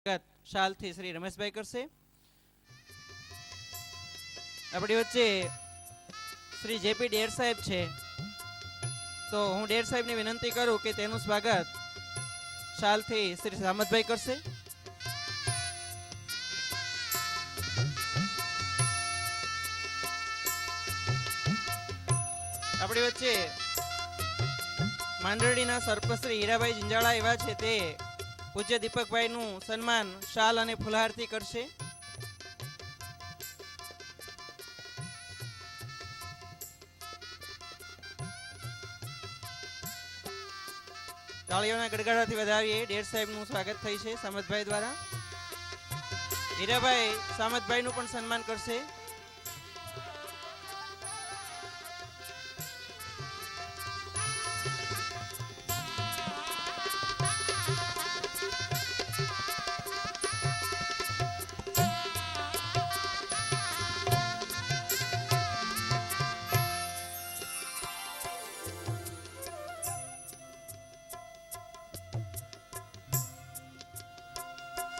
શાલ થી શ્રી રમેશભાઈ કરશે. આપણી વચ્ચે શ્રી જેપી ડેર સાહેબ છે, તો હું ડેર સાહેબને વિનંતી કરું કે તેનું સ્વાગત શાલ થી શ્રી સામતભાઈ કરશે. આપણી વચ્ચે માંડરડીના સરપંચ શ્રી હીરાભાઈ જિંજાળા એવા છે, તે પૂજ્ય દીપકભાઈનું સન્માન શાલ અને ફુલહારથી કરશે. તાળીઓના ગડગડાથી વધાવીએ. ડેર સાહેબનું સ્વાગત થઈ છે સામતભાઈ દ્વારા. હીરાભાઈ સામતભાઈનું પણ સન્માન કરશે.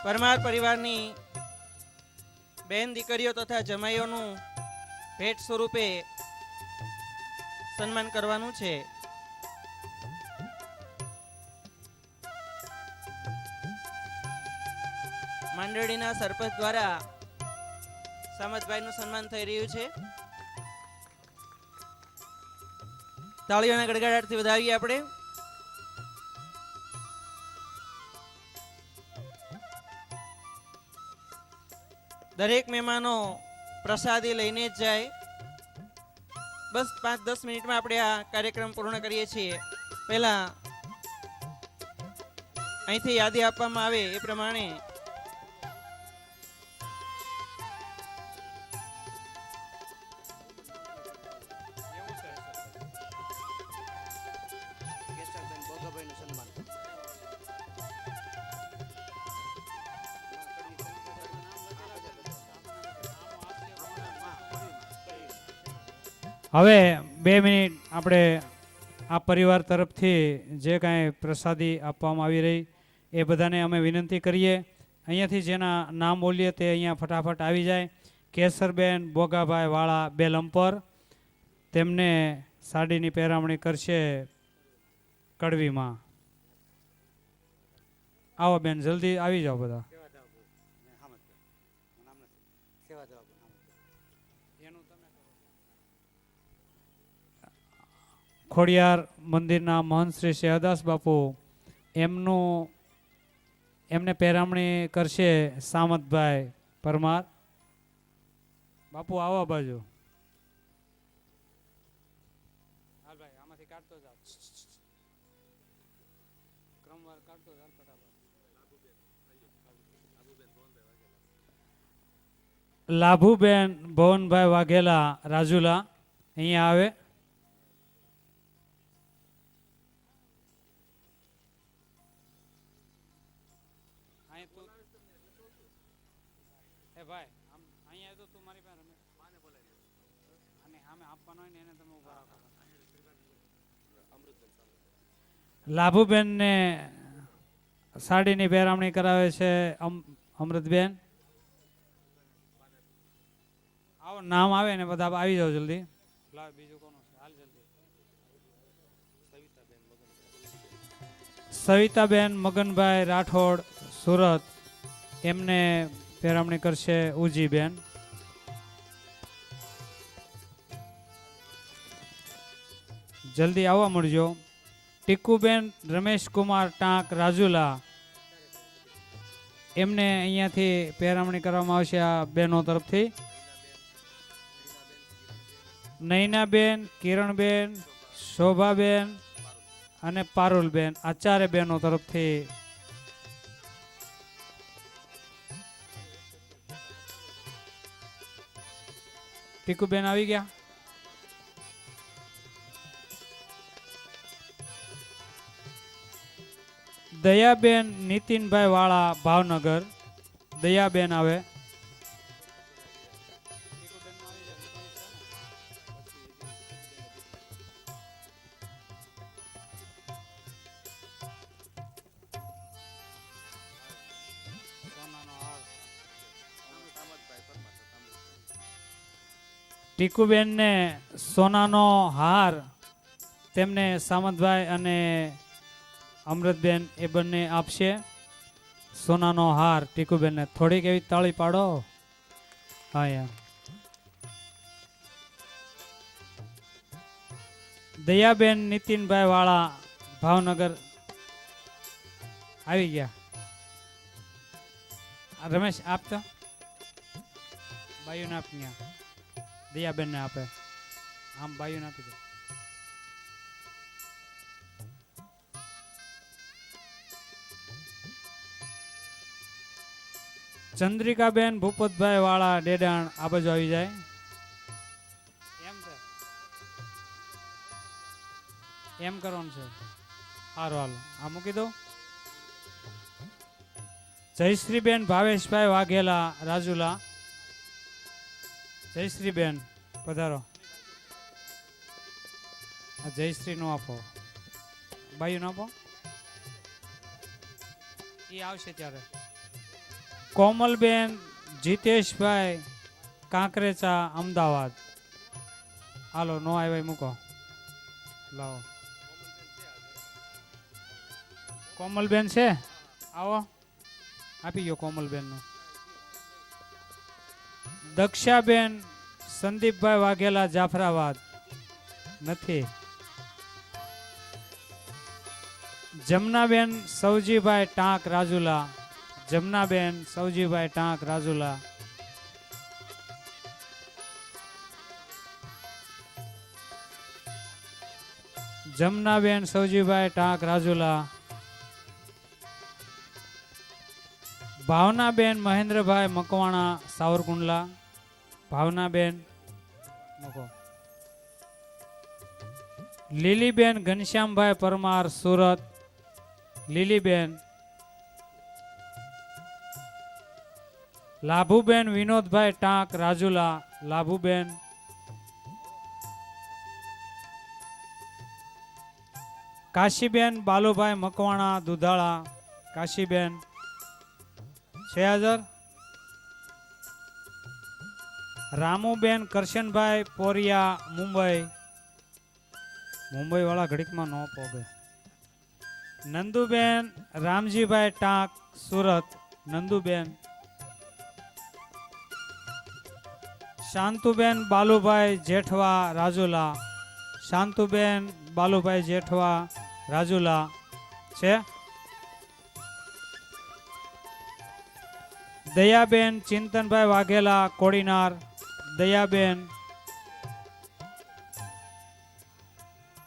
પરમાર પરિવારની બેન દીકરીઓ તથા જમાઈઓનું ભેટ સ્વરૂપે સન્માન કરવાનું છે. માંડરડીના સરપંચ દ્વારા સામતભાઈનું સન્માન થઈ રહ્યું છે. તાળીઓના ગડગડાટથી વધાવીએ આપણે. દરેક મહેમાનો પ્રસાદી લઈને જ જાય. બસ 5-10 મિનિટમાં આપણે આ કાર્યક્રમ પૂર્ણ કરીએ છીએ. પહેલા અહીંથી યાદી આપવામાં આવે એ પ્રમાણે હવે 2 મિનિટ આપણે આ પરિવાર તરફથી જે કાંઈ પ્રસાદી આપવામાં આવી રહી એ બધાને અમે વિનંતી કરીએ, અહીંયાથી જેના નામ બોલીએ તે અહીંયા ફટાફટ આવી જાય. કેસરબેન બોગાભાઈ વાળા બેલમપર, તેમને સાડીની પહેરામણી કરશે કડવીમાં. આવો બેન, જલ્દી આવી જાઓ બધા. ખોડિયાર મંદિરના મહંત શ્રી શહેદાસ બાપુ, એમને પહેરામણી કરશે સામતભાઈ પરમાર. બાપુ આવો બાજુ. આમાંથી કાઢતો જાવ, ક્રમવાર કાઢતો જાવ ફટાફટ. લાભુબેન ભવનભાઈ વાઘેલા રાજુલા અહીંયા આવે. લાભુબેન ને સાડીની પહેરામણી કરાવે છે અમૃતબેન. આવો નામ આવે ને બધા આવી જાવ જલ્દી. બીજું કોનું છે? હાલ જલ્દી. સવિતાબેન મગનભાઈ રાઠોડ સુરત, એમને પહેરામણી કરશે ઉજીબેન. જલ્દી આવવા મળજો. ટીકુબેન રમેશકુમાર ટાંક રાજુલા, એમને અહીંયાથી પહેરામણી કરવામાં આવશે આ બહેનો તરફથી. નૈનાબેન, કિરણબેન, શોભાબેન અને પારુલબેન, આ 4 બહેનો તરફથી. ટીકુબેન આવી ગયા. દયાબેન નીતિનભાઈ વાળા ભાવનગર, દયાબેન આવે. ટીકુબેન ને સોનાનો હાર તેમને સામંતભાઈ અને અમૃતબેન એ બંને આપશે. સોનાનો હાર ટીકુબેન ને થોડીક એવી તાળી પાડો. હા યાર. દયાબેન નીતિનભાઈ વાળા ભાવનગર આવી ગયા. રમેશ આપતો બાયુને આપ ન્યા. દયાબેન ને આપે આમ બાયુને આપી દે. ચંદ્રિકાબેન ભૂપતભાઈ વાળા ડેડાણ આ બાજુ આવી જાય. એમ છે એમ કરવાનું છે. સારું હાલો આ મૂકી દો. જયશ્રીબેન ભાવેશભાઈ વાઘેલા રાજુલા. જયશ્રીબેન પધારો. આ જયશ્રી નો આપો બાયુ નો આપો એ આવશે ત્યારે. કોમલબેન જીતેશભાઈ કાંકરેચા અમદાવાદ. હાલો નો આવ્યા મૂકો. લાવો કોમલબેન છે આવો આપી ગયો કોમલબેન નું. દક્ષાબેન સંદીપભાઈ વાઘેલા જાફરાબાદ નથી. જમનાબેન સૌજીભાઈ ટાંક રાજુલા. જમનાબેન સૌજીભાઈ ટાંક રાજુલા. જમનાબેન સૌજીભાઈ ટાંક રાજુલા. ભાવનાબેન મહેન્દ્રભાઈ મકવાણા સાવરકુંડલા. ભાવનાબેન મૂકો. લીલીબેન ઘનશ્યામભાઈ પરમાર સુરત. લીલીબેન. લાભુબેન વિનોદભાઈ ટાંક રાજુલા. લાભુબેન. કાશીબેન બાલુભાઈ મકવાણા દુધાળા. કાશીબેન છે હાજર. રામુબેન કરશનભાઈ પોરિયા મુંબઈ. મુંબઈ વાળા ઘડીકમાં ન પોગે. નંદુબેન રામજીભાઈ ટાંક સુરત. નંદુબેન. શાંતુબેન બાલુભાઈ જેઠવા રાજુલા. શાંતુબેન બાલુભાઈ જેઠવા રાજુલા છે. દયાબેન ચિંતનભાઈ વાઘેલા કોડીનાર. દયાબેન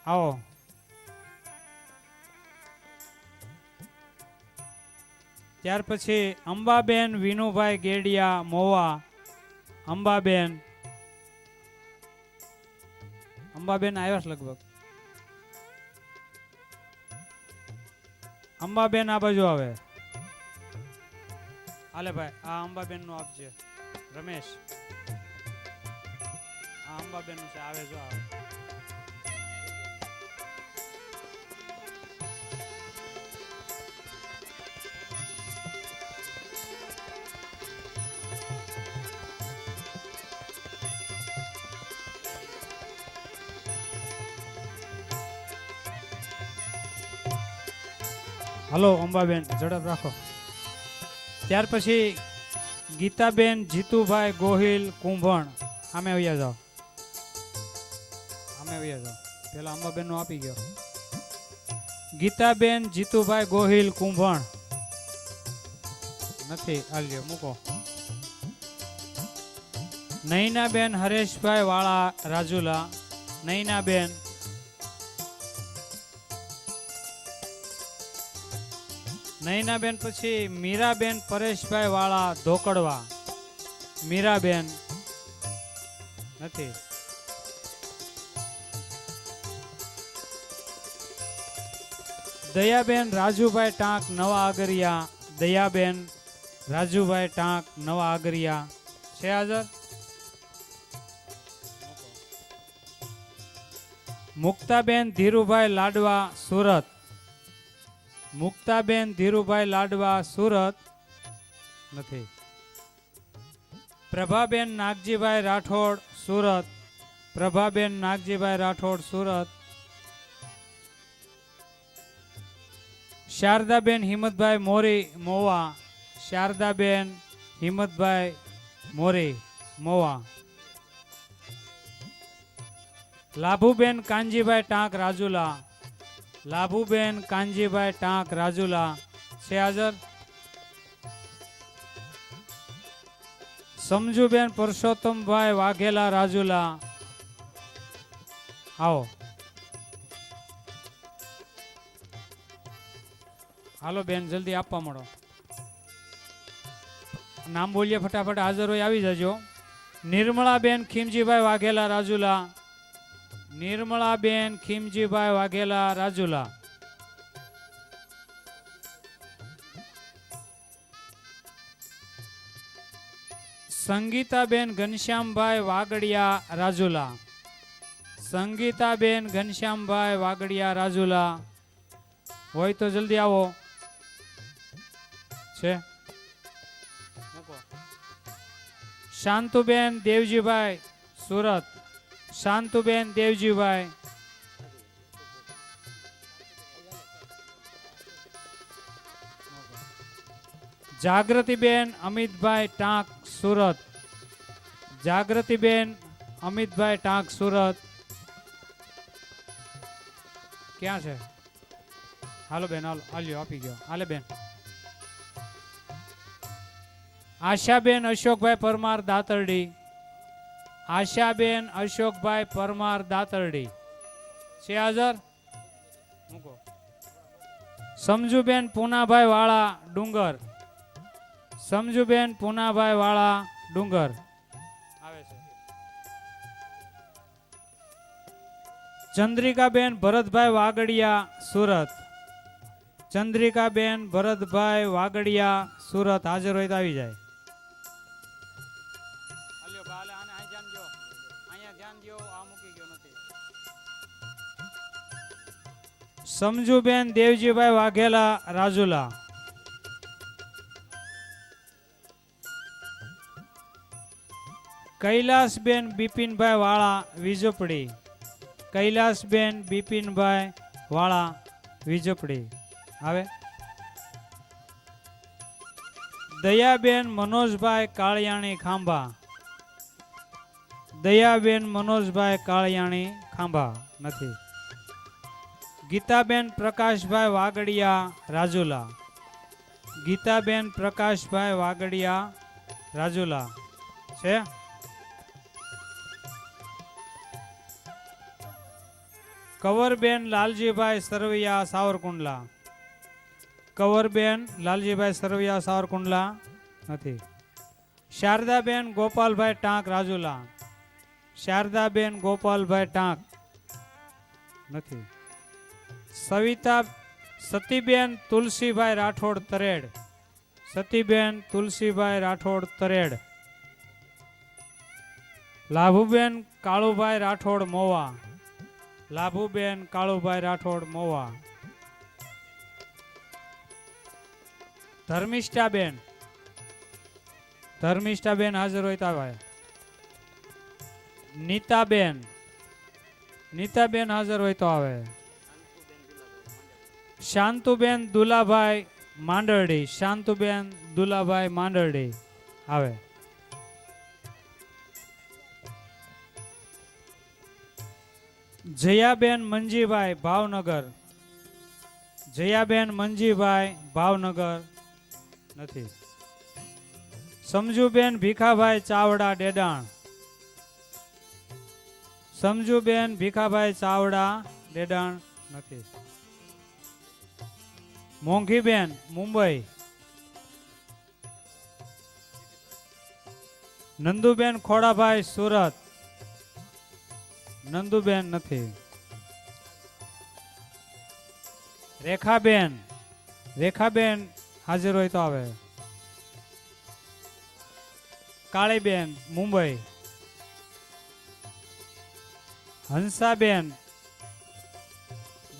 આવો. ત્યાર પછી અંબાબેન વિનુભાઈ ગેડિયા મોવા. અંબાબેન. અંબાબેન આવ્યા છે લગભગ. અંબાબેન આ બાજુ આવે. હાલે ભાઈ આ અંબાબેન નું આપજે. રમેશ આ અંબાબેન નું છે આવે જો આવે. હલો અંબાબેન ઝડપ રાખો. ત્યાર પછી ગીતાબેન જીતુભાઈ ગોહિલ કુંભણ. આમે આવ્યા જાઓ. આમે આવ્યા જાઓ. પેલા અંબાબેન નો આપી ગયો. ગીતાબેન જીતુભાઈ ગોહિલ કુંભણ નથી. આલ્યો મૂકો. નૈનાબેન હરેશભાઈ વાળા રાજુલા. નૈનાબેન. નૈનાબેન પછી મીરાબેન પરેશભાઈ વાળા ધોકડવા. મીરાબેન નથી. દયાબેન રાજુભાઈ ટાંક નવા આગરિયા. દયાબેન રાજુભાઈ ટાંક નવા આગરિયા છે હાજર. મુક્તાબેન ધીરુભાઈ લાડવા સુરત. મુક્તાબેન ધીરુભાઈ લાડવા સુરત નથી. પ્રભાબેન નાગજીભાઈ રાઠોડ સુરત. પ્રભાબેન નાગજીભાઈ રાઠોડ સુરત. શારદાબેન હિંમતભાઈ મોરી મોવા. શારદાબેન હિંમતભાઈ મોરી મોવા. લાભુબેન કાનજીભાઈ ટાંક રાજુલા. લાભુબેન કાનજીભાઈ ટાંક રાજુલા છે હાજર. સમજુબેન પરસોત્તમભાઈ વાઘેલા રાજુલા. આવો હાલો બેન જલ્દી આપવા મળો. નામ બોલીએ ફટાફટ, હાજર હોય આવી જજો. નિર્મળાબેન ખીમજીભાઈ વાઘેલા રાજુલા. નિર્મળાબેન ખીમજીભાઈ વાઘેલા રાજુલા. સંગીતાબેન ઘનશ્યામભાઈ વાગડિયા રાજુલા. સંગીતાબેન ઘનશ્યામભાઈ વાગડિયા રાજુલા હોય તો જલ્દી આવો. છે શાંતુબેન દેવજીભાઈ સુરત. શાંતુબેન દેવજીભાઈ. જાગૃતિબેન અમિતભાઈ ટાંક સુરત. જાગૃતિબેન અમિતભાઈ ટાંક સુરત. ક્યાં છે? હાલો બેન હાલો, હાલ્યો આપી ગયો. હાલે બેન. આશાબેન અશોકભાઈ પરમાર દાતરડી. આશાબેન અશોકભાઈ પરમાર દાતરડી છે હાજર. મૂકો. સમજુબેન પૂનાભાઈ વાળા ડુંગર. સમજુબેન પૂનાભાઈ વાળા ડુંગર આવે છે. ચંદ્રિકાબેન ભરતભાઈ વાગડિયા સુરત. ચંદ્રિકાબેન ભરતભાઈ વાગડિયા સુરત હાજર હોય તો આવી જાય. સમજુબેન દેવજીભાઈ વાઘેલા રાજુલા. કૈલાસબેન બિપિનભાઈ વાળા વીજપડી. કૈલાસબેન બિપિનભાઈ વાળા વીજપડી આવે. દયાબેન મનોજભાઈ કાળિયાણી ખાંભા. દયાબેન મનોજભાઈ કાળિયાણી ખાંભા નથી. ગીતાબેન પ્રકાશભાઈ વાગડિયા રાજુલા. ગીતાબેન પ્રકાશભાઈ વાગડિયા રાજુલા છે. કવરબેન લાલજીભાઈ સરવૈયા સાવરકુંડલા. કવરબેન લાલજીભાઈ સરવૈયા સાવરકુંડલા નથી. શારદાબેન ગોપાલભાઈ ટાંક રાજુલા. શારદાબેન ગોપાલભાઈ ટાંક નથી. સતીબેન તુલસીભાઈ રાઠોડ તરેડ. સતીબેન તુલસીભાઈ રાઠોડ તરેડ. લાભુબેન કાળુભાઈ રાઠોડ મોવા. લાભુબેન કાળુભાઈ રાઠોડ મોવા. ધર્મિષ્ઠાબેન. ધર્મિષ્ઠાબેન હાજર હોય તો આવે. નીતાબેન. નીતાબેન હાજર હોય તો આવે. શાંતુબેન દુલાભાઈ માંડરડી. શાંતુબેન દુલાભાઈ માંડરડી આવે. જયાબેન મંજીભાઈ ભાવનગર. જયાબેન મંજીભાઈ ભાવનગર નથી. સમજુબેન ભીખાભાઈ ચાવડા ડેડાણ. સમજુબેન ભીખાભાઈ ચાવડા ડેડાણ નથી. મોંઘીબેન મુંબઈ. નંદુબેન ખોડાભાઈ સુરત. નંદુબેન નથી. રેખાબેન. રેખાબેન હાજર હોય તો આવે. કાળીબેન મુંબઈ. હંસાબેન.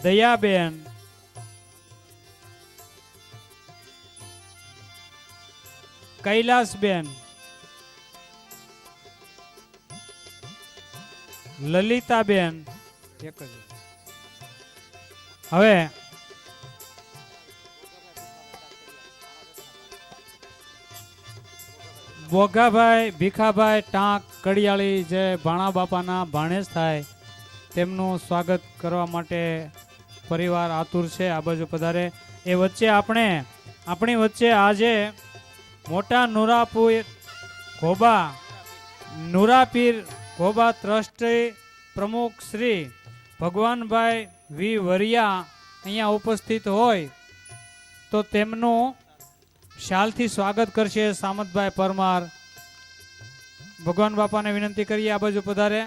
દયાબેન. કૈલાસબેન, લલિતાબેન, એક જ. હવે બોગાભાઈ ભીખાભાઈ ટાંક કડિયાળી જે ભાણા બાપાના ભાણેજ થાય તેમનું સ્વાગત કરવા માટે પરિવાર આતુર છે. આ બાજુ પધારે. એ વચ્ચે આપણી વચ્ચે આજે મોટા નુરાપીર ઘોબા ટ્રસ્ટી પ્રમુખ શ્રી ભગવાનભાઈ વી વરિયા અહીંયા ઉપસ્થિત હોય તો તેમનું શાલથી સ્વાગત કરશે સામતભાઈ પરમાર. ભગવાન બાપાને વિનંતી કરીએ આ બાજુ પધારે.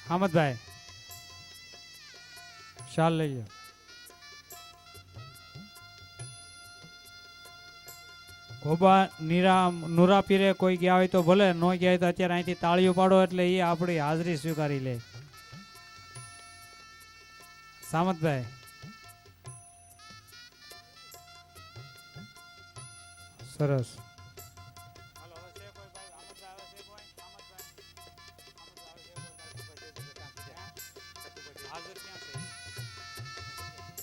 સામતભાઈ શાલ લઈ લો. ઘોબા નુરાપીરે કોઈ ગયા હોય તો ભલે, ન ગયા હોય તો અત્યારે અહીંથી તાળીઓ પાડો એટલે એ આપણી હાજરી સ્વીકારી લે. સામતભાઈ સરસ.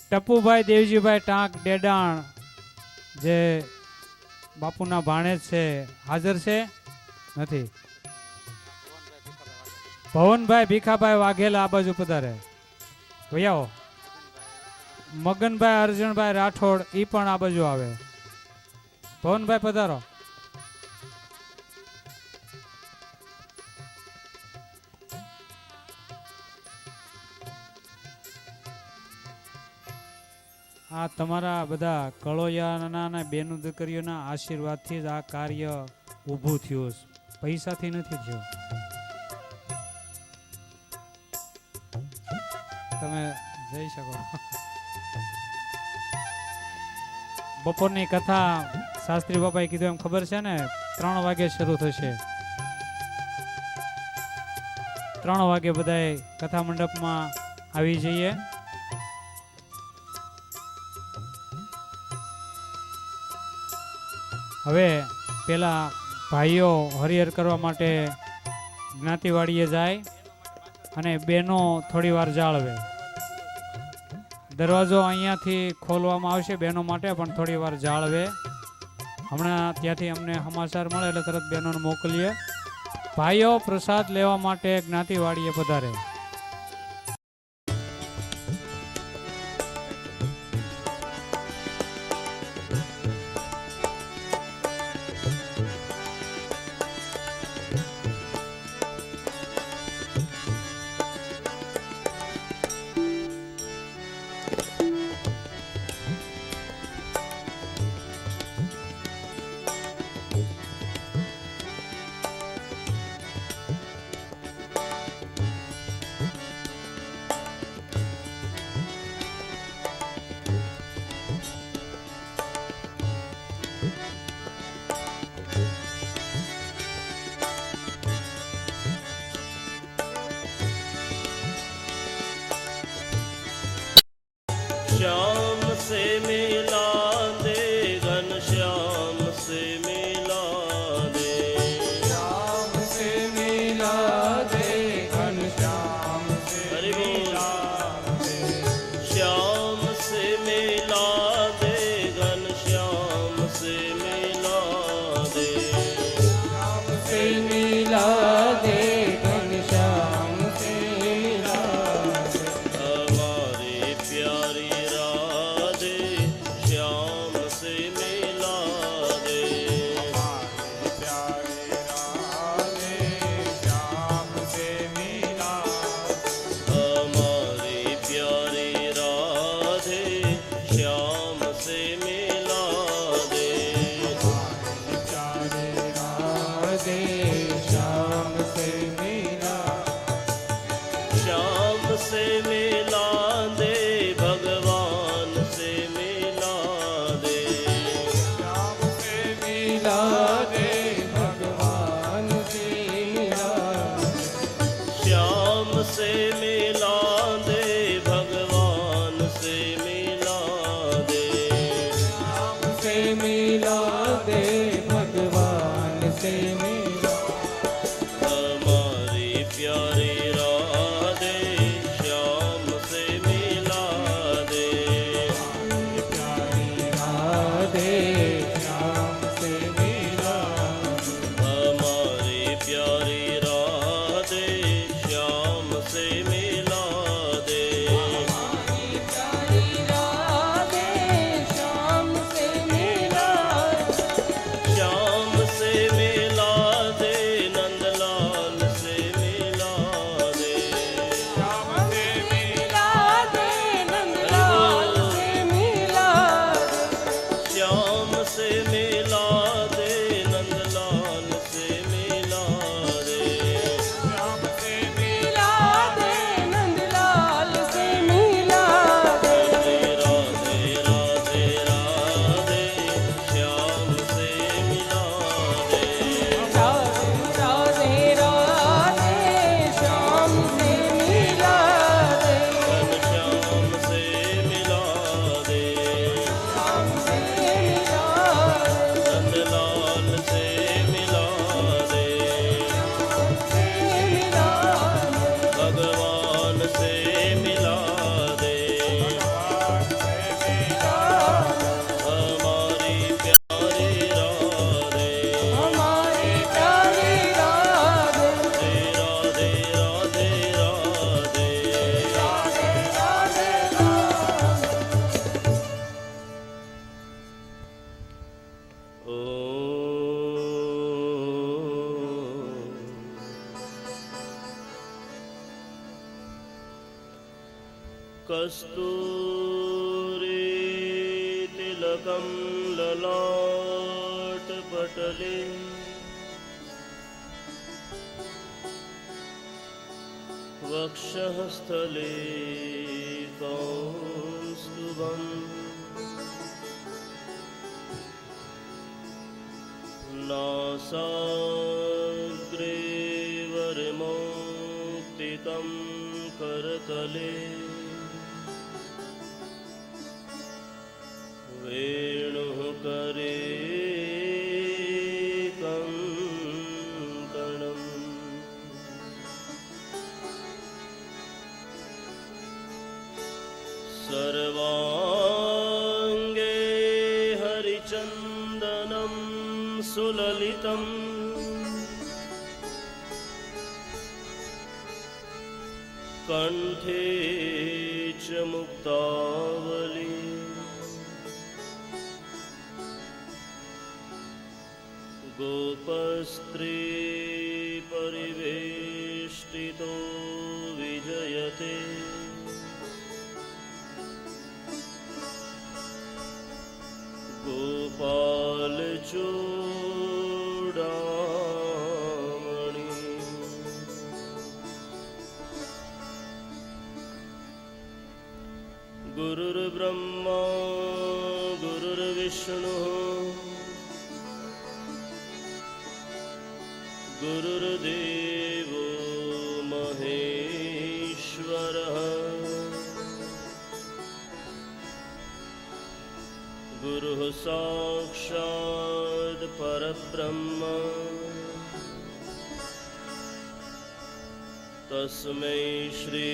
ટપુભાઈ દેવજીભાઈ ટાંક ડેડાણ જે બાપુના ભાણેજ છે હાજર છે? નથી. ભવનભાઈ ભીખાભાઈ વાઘેલા આ બાજુ પધારે. ભૈયાઓ મગનભાઈ અર્જુનભાઈ રાઠોડ ઈ પણ આ બાજુ આવે. ભવનભાઈ પધારો. આ તમારા બધા કળોયાના અને બેનું દીકરીઓના આશીર્વાદથી જ આ કાર્ય ઊભું થયું છે, પૈસાથી નથી થયું. તમે જઈ શકો. બપોરની કથા શાસ્ત્રી બાપાએ કીધું એમ ખબર છે ને 3 વાગે શરૂ થશે. 3 વાગે બધાએ કથા મંડપમાં આવી જઈએ. હવે પેલા ભાઈઓ હરિહર કરવા માટે જ્ઞાતિવાડીએ જાય અને બહેનો થોડી વાર જાળવે. દરવાજો અહીંયાથી ખોલવામાં આવશે બહેનો માટે, પણ થોડી વાર જાળવે. હમણાં ત્યાંથી અમને સમાચાર મળે એટલે તરત બહેનોને મોકલીએ. ભાઈઓ પ્રસાદ લેવા માટે જ્ઞાતિવાડીએ પધારે. श्याम से मिला दे घनश्याम से मिला दे, श्याम से मिला दे घनश्याम से हरि बोल। मिला दे, श्याम से मिला दे घनश्याम से मिला दे भगवान से मिला हमारी प्यारी राधे श्याम से मिला दे प्यारी राधे श्याम से मिला हमारी प्यारी राधे श्याम से मिला दे श्याम से मिला दे नंदलाल से मिला दे श्याम से मिला दे नंदलाल से मिला श्याम से मिला दे नंदलाल से मिला दे श्याम से मिला दे नंदलाल से मिला दे राधे राधे राधे श्याम से मिला दे राधे राधे राधे श्याम से मिला दे श्याम से मिला दे श्याम से मिला नंदलाल से मिला दे भगवान से मिला दे हमारी प्यारी राधे हमारी प्यारी राधे राधे राधे राधे कस्तूरी तिलकं ललाटपटले वक्षः स्थले कौस्तुभम् नासाग्रे वरमौक्तिकं करतले वेणुः करे कङ्कणम् सर्वाङ्गे हरिचन्दनं सुललितम् कण्ठे च मुक्तावली गोपस्त्री परिवेष्टितो विजयते गोपालचूडामणि गुरुर्ब्रह्मा गुरुर्विष्णुः गुरुर्देवो महेश्वरः गुरुः साक्षात् परब्रह्म तस्मै श्री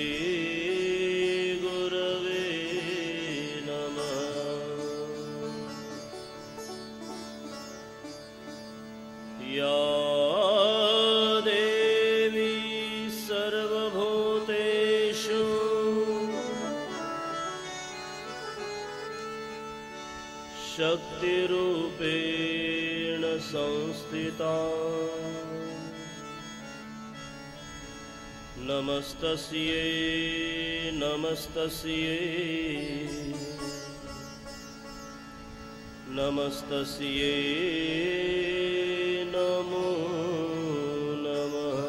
गुरवे नमः या देवी सर्वभूतेषु शक्तिरूपेण संस्थिता नमस्तस्यै नमस्तस्यै नमस्तस्यै नमो नमः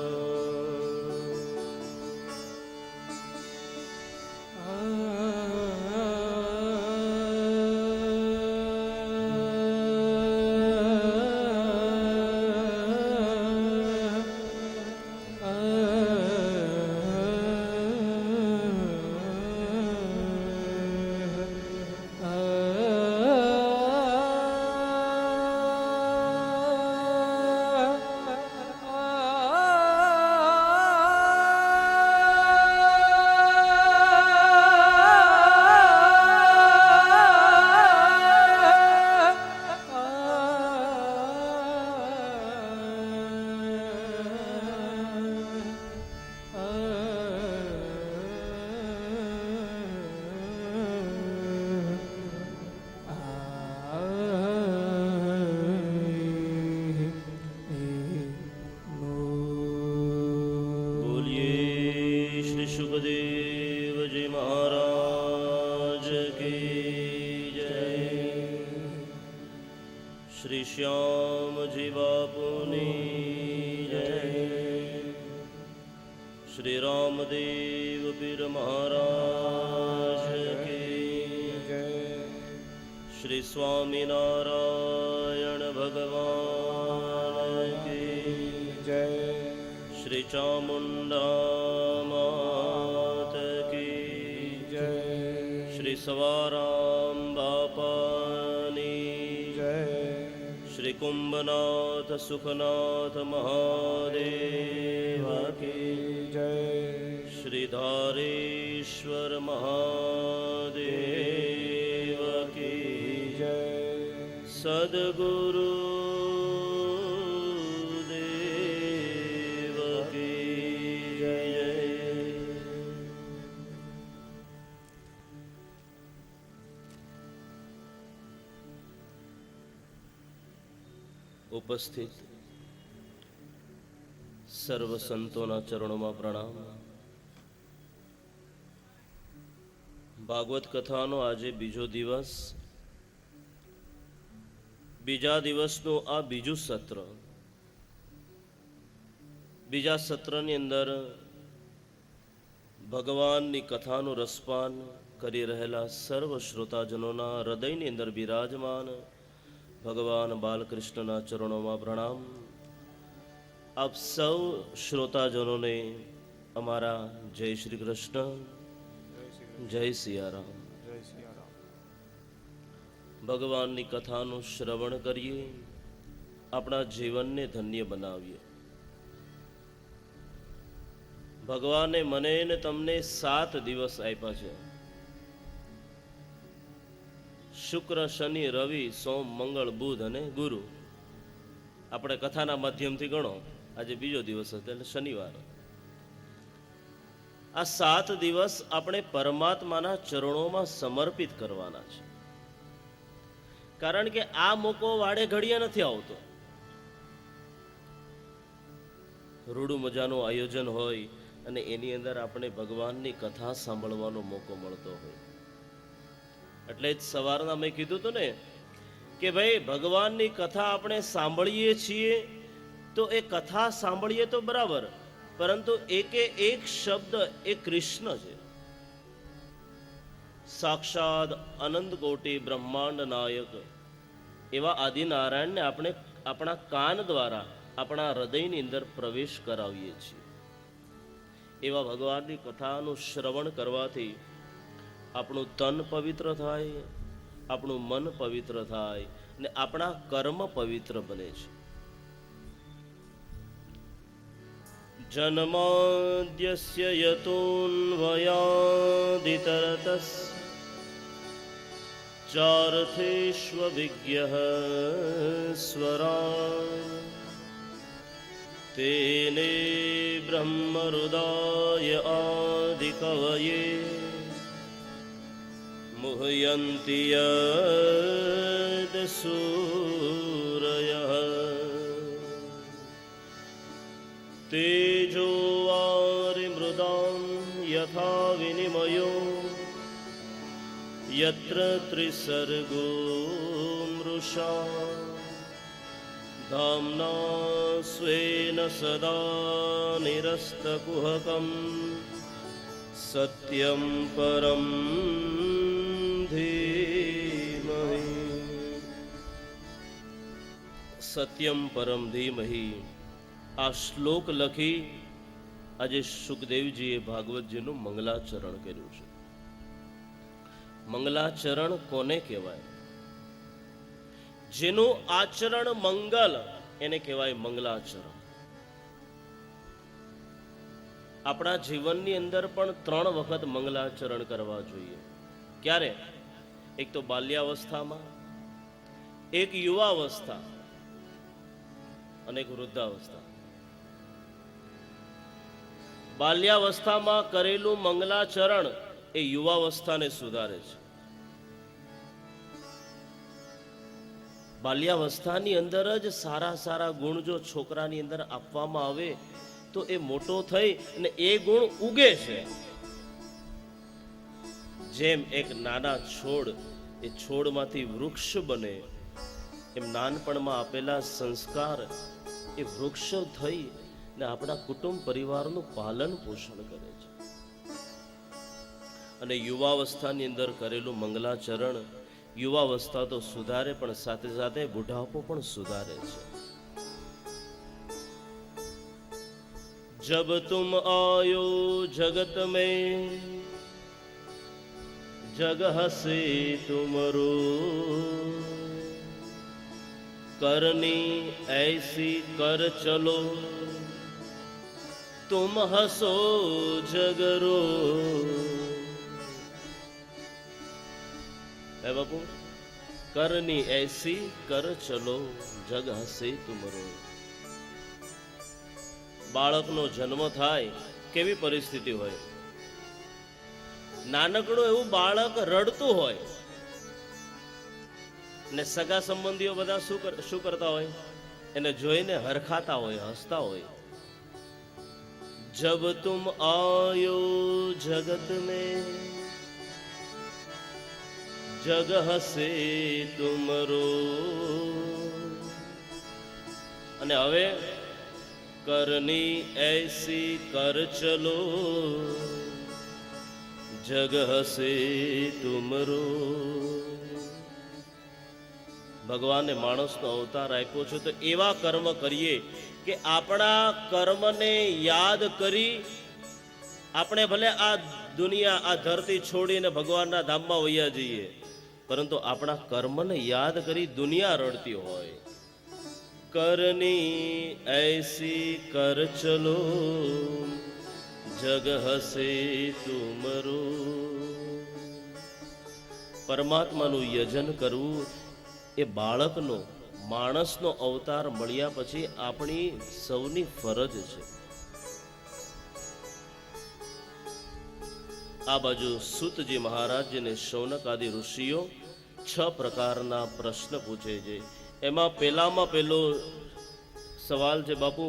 શ્રી શ્યામજી બાપુની જય. શ્રી રામદેવ પીર મહારાજ કી જય. શ્રી સ્વામિનારાયણ ભગવાન કી જય. શ્રી ચામુંડા માત કી જય. શ્રી સવારામ બાપાની જય. શ્રી કુંભનાથ સુખનાથ મહાદેવ કી જય. શ્રી ધારેશ્વર મહાદેવ કી જય. સદગુરુ દેવ કી જય. ઉપસ્થિત સર્વ સંતોના ચરણોમાં પ્રણામ. ભાગવત કથાનો આજે બીજો દિવસ, બીજા દિવસનું આ બીજું સત્ર. બીજા સત્રની અંદર ભગવાનની કથાનું રસપાન કરી રહેલા સર્વ શ્રોતાજનોના હૃદયની અંદર બિરાજમાન ભગવાન બાલકૃષ્ણના ચરણોમાં પ્રણામ. આપ સૌ શ્રોતાજનોને અમારા જય શ્રી કૃષ્ણ, જય સિયારામ. ભગવાનની કથાનું શ્રવણ કરીએ, આપણા જીવનને ધન્ય બનાવીએ. ભગવાને મને ને તમને 7 દિવસ આપ્યા છે. શુક્ર, શનિ, રવિ, સોમ, મંગળ, બુધ અને ગુરુ. આપણે કથાના માધ્યમથી ગણો, આજે બીજો દિવસ હતો એટલે શનિવાર. આ 7 દિવસ આપણે પરમાત્માના ચરણોમાં સમર્પિત કરવાના છે. કારણ કે આ મોકો વાડે ઘડીએ નથી આવતો. રૂડું મજાનું આયોજન હોય અને એની અંદર આપણે ભગવાનની કથા સાંભળવાનો મોકો મળતો હોય. એટલે જ સવારના મેં કીધું હતું ને કે ભાઈ ભગવાનની કથા આપણે સાંભળીએ છીએ તો એ કથા સાંભળીએ તો બરાબર, પરંતુ એકે એક શબ્દ એ કૃષ્ણ છે. સાક્ષાત અનંત કોટી બ્રહ્માંડ નાયક એવા આદિનારાયણને આપણે આપણા કાન દ્વારા આપણા હૃદયની અંદર પ્રવેશ કરાવીએ છીએ. એવા ભગવાનની કથાનું શ્રવણ કરવાથી આપણું તન પવિત્ર થાય, આપણું મન પવિત્ર થાય અને આપણા કર્મ પવિત્ર બને છે. જન્માદ્યસ્ય યતોન્વયાદિતરતસ ચાર્થેષ્વવિજ્ઞઃ સ્વરાન તેને બ્રહ્મહૃદાય આદિકવયે મુહ્યન્તિ યદ સૂરયઃ તેજો વારિમૃદાં યથા વિનિમયો યત્ર ત્રિસર્ગો મૃષા ધામ્ના સ્વેન સદા નિરસ્તકુહકં સત્યં પરમ ધીમહિ. સત્યમ પરમ ધીમહિ આ શ્લોક લખી આજે સુખદેવજીએ ભાગવતજીનું મંગલાચરણ કર્યું છે. મંગલાચરણ કોને કહેવાય? જેનું આચરણ મંગલ એને કહેવાય મંગલાચરણ. આપણા જીવનની અંદર પણ 3 વખત મંગલાચરણ કરવા જોઈએ. ક્યારે? એક તો બાલ્યાવસ્થામાં, એક યુવાવસ્થા અને એક વૃદ્ધાવસ્થા. બાલ્યાવસ્થામાં કરેલું મંગલાચરણ એ યુવાવસ્થાને સુધારે છે. બાલ્યાવસ્થાની અંદર જ સારા સારા ગુણ જો છોકરાની અંદર આપવામાં આવે તો એ મોટો થઈ અને એ ગુણ ઉગે છે. જેમ એક નાના છોડ એ છોડમાંથી વૃક્ષ બને એમ નાનપણમાં આપેલા સંસ્કાર એ વૃક્ષો થઈ ને આપણા કુટુંબ પરિવારનું પાલન પોષણ કરે છે. અને યુવાવસ્થાની અંદર કરેલું મંગલાચરણ યુવાવસ્થા તો સુધારે પણ સાથે સાથે બુઢાપો પણ સુધારે છે. जब तुम आयो जगत में जग हसे तुमरो करनी ऐसी कर चलो तुम हसो जगरो. है बापू, करनी ऐसी कर चलो जग हसे तुमरो. બાળકનો જન્મ થાય કેવી પરિસ્થિતિ હોય, નાનકડું એવું બાળક રડતું હોય ને સગા સંબંધીઓ બધા શું કરતા હોય, એને જોઈને હરખાતા હોય, હસતા હોય. જબ તુમ આયો જગત में जग हसे तुमरो. અને હવે करनी ऐसी कर चलो जग हसे तुमरो. ભગવાને માણસનો અવતાર આપ્યો છે તો એવા કર્મ કરીએ કે આપણા કર્મને યાદ કરી આપણે ભલે આ દુનિયા, આ ધરતી છોડીને ભગવાનના ધામમાં વયા જઈએ, પરંતુ આપણા કર્મને યાદ કરી દુનિયા રડતી હોય. करनी ऐसी कर चलो जग हसे तुमरो. પરમાત્માનું યજન કરવું એ બાળકનો, માણસનો અવતાર મળ્યા પછી આપણી સૌની ફરજ છે. આ બાજુ સૂતજી મહારાજને શૌનક આદિ ઋષિઓ 6 પ્રકારના પ્રશ્ન પૂછે છે. એમાં પહેલામાં પહેલો સવાલ છે બાપુ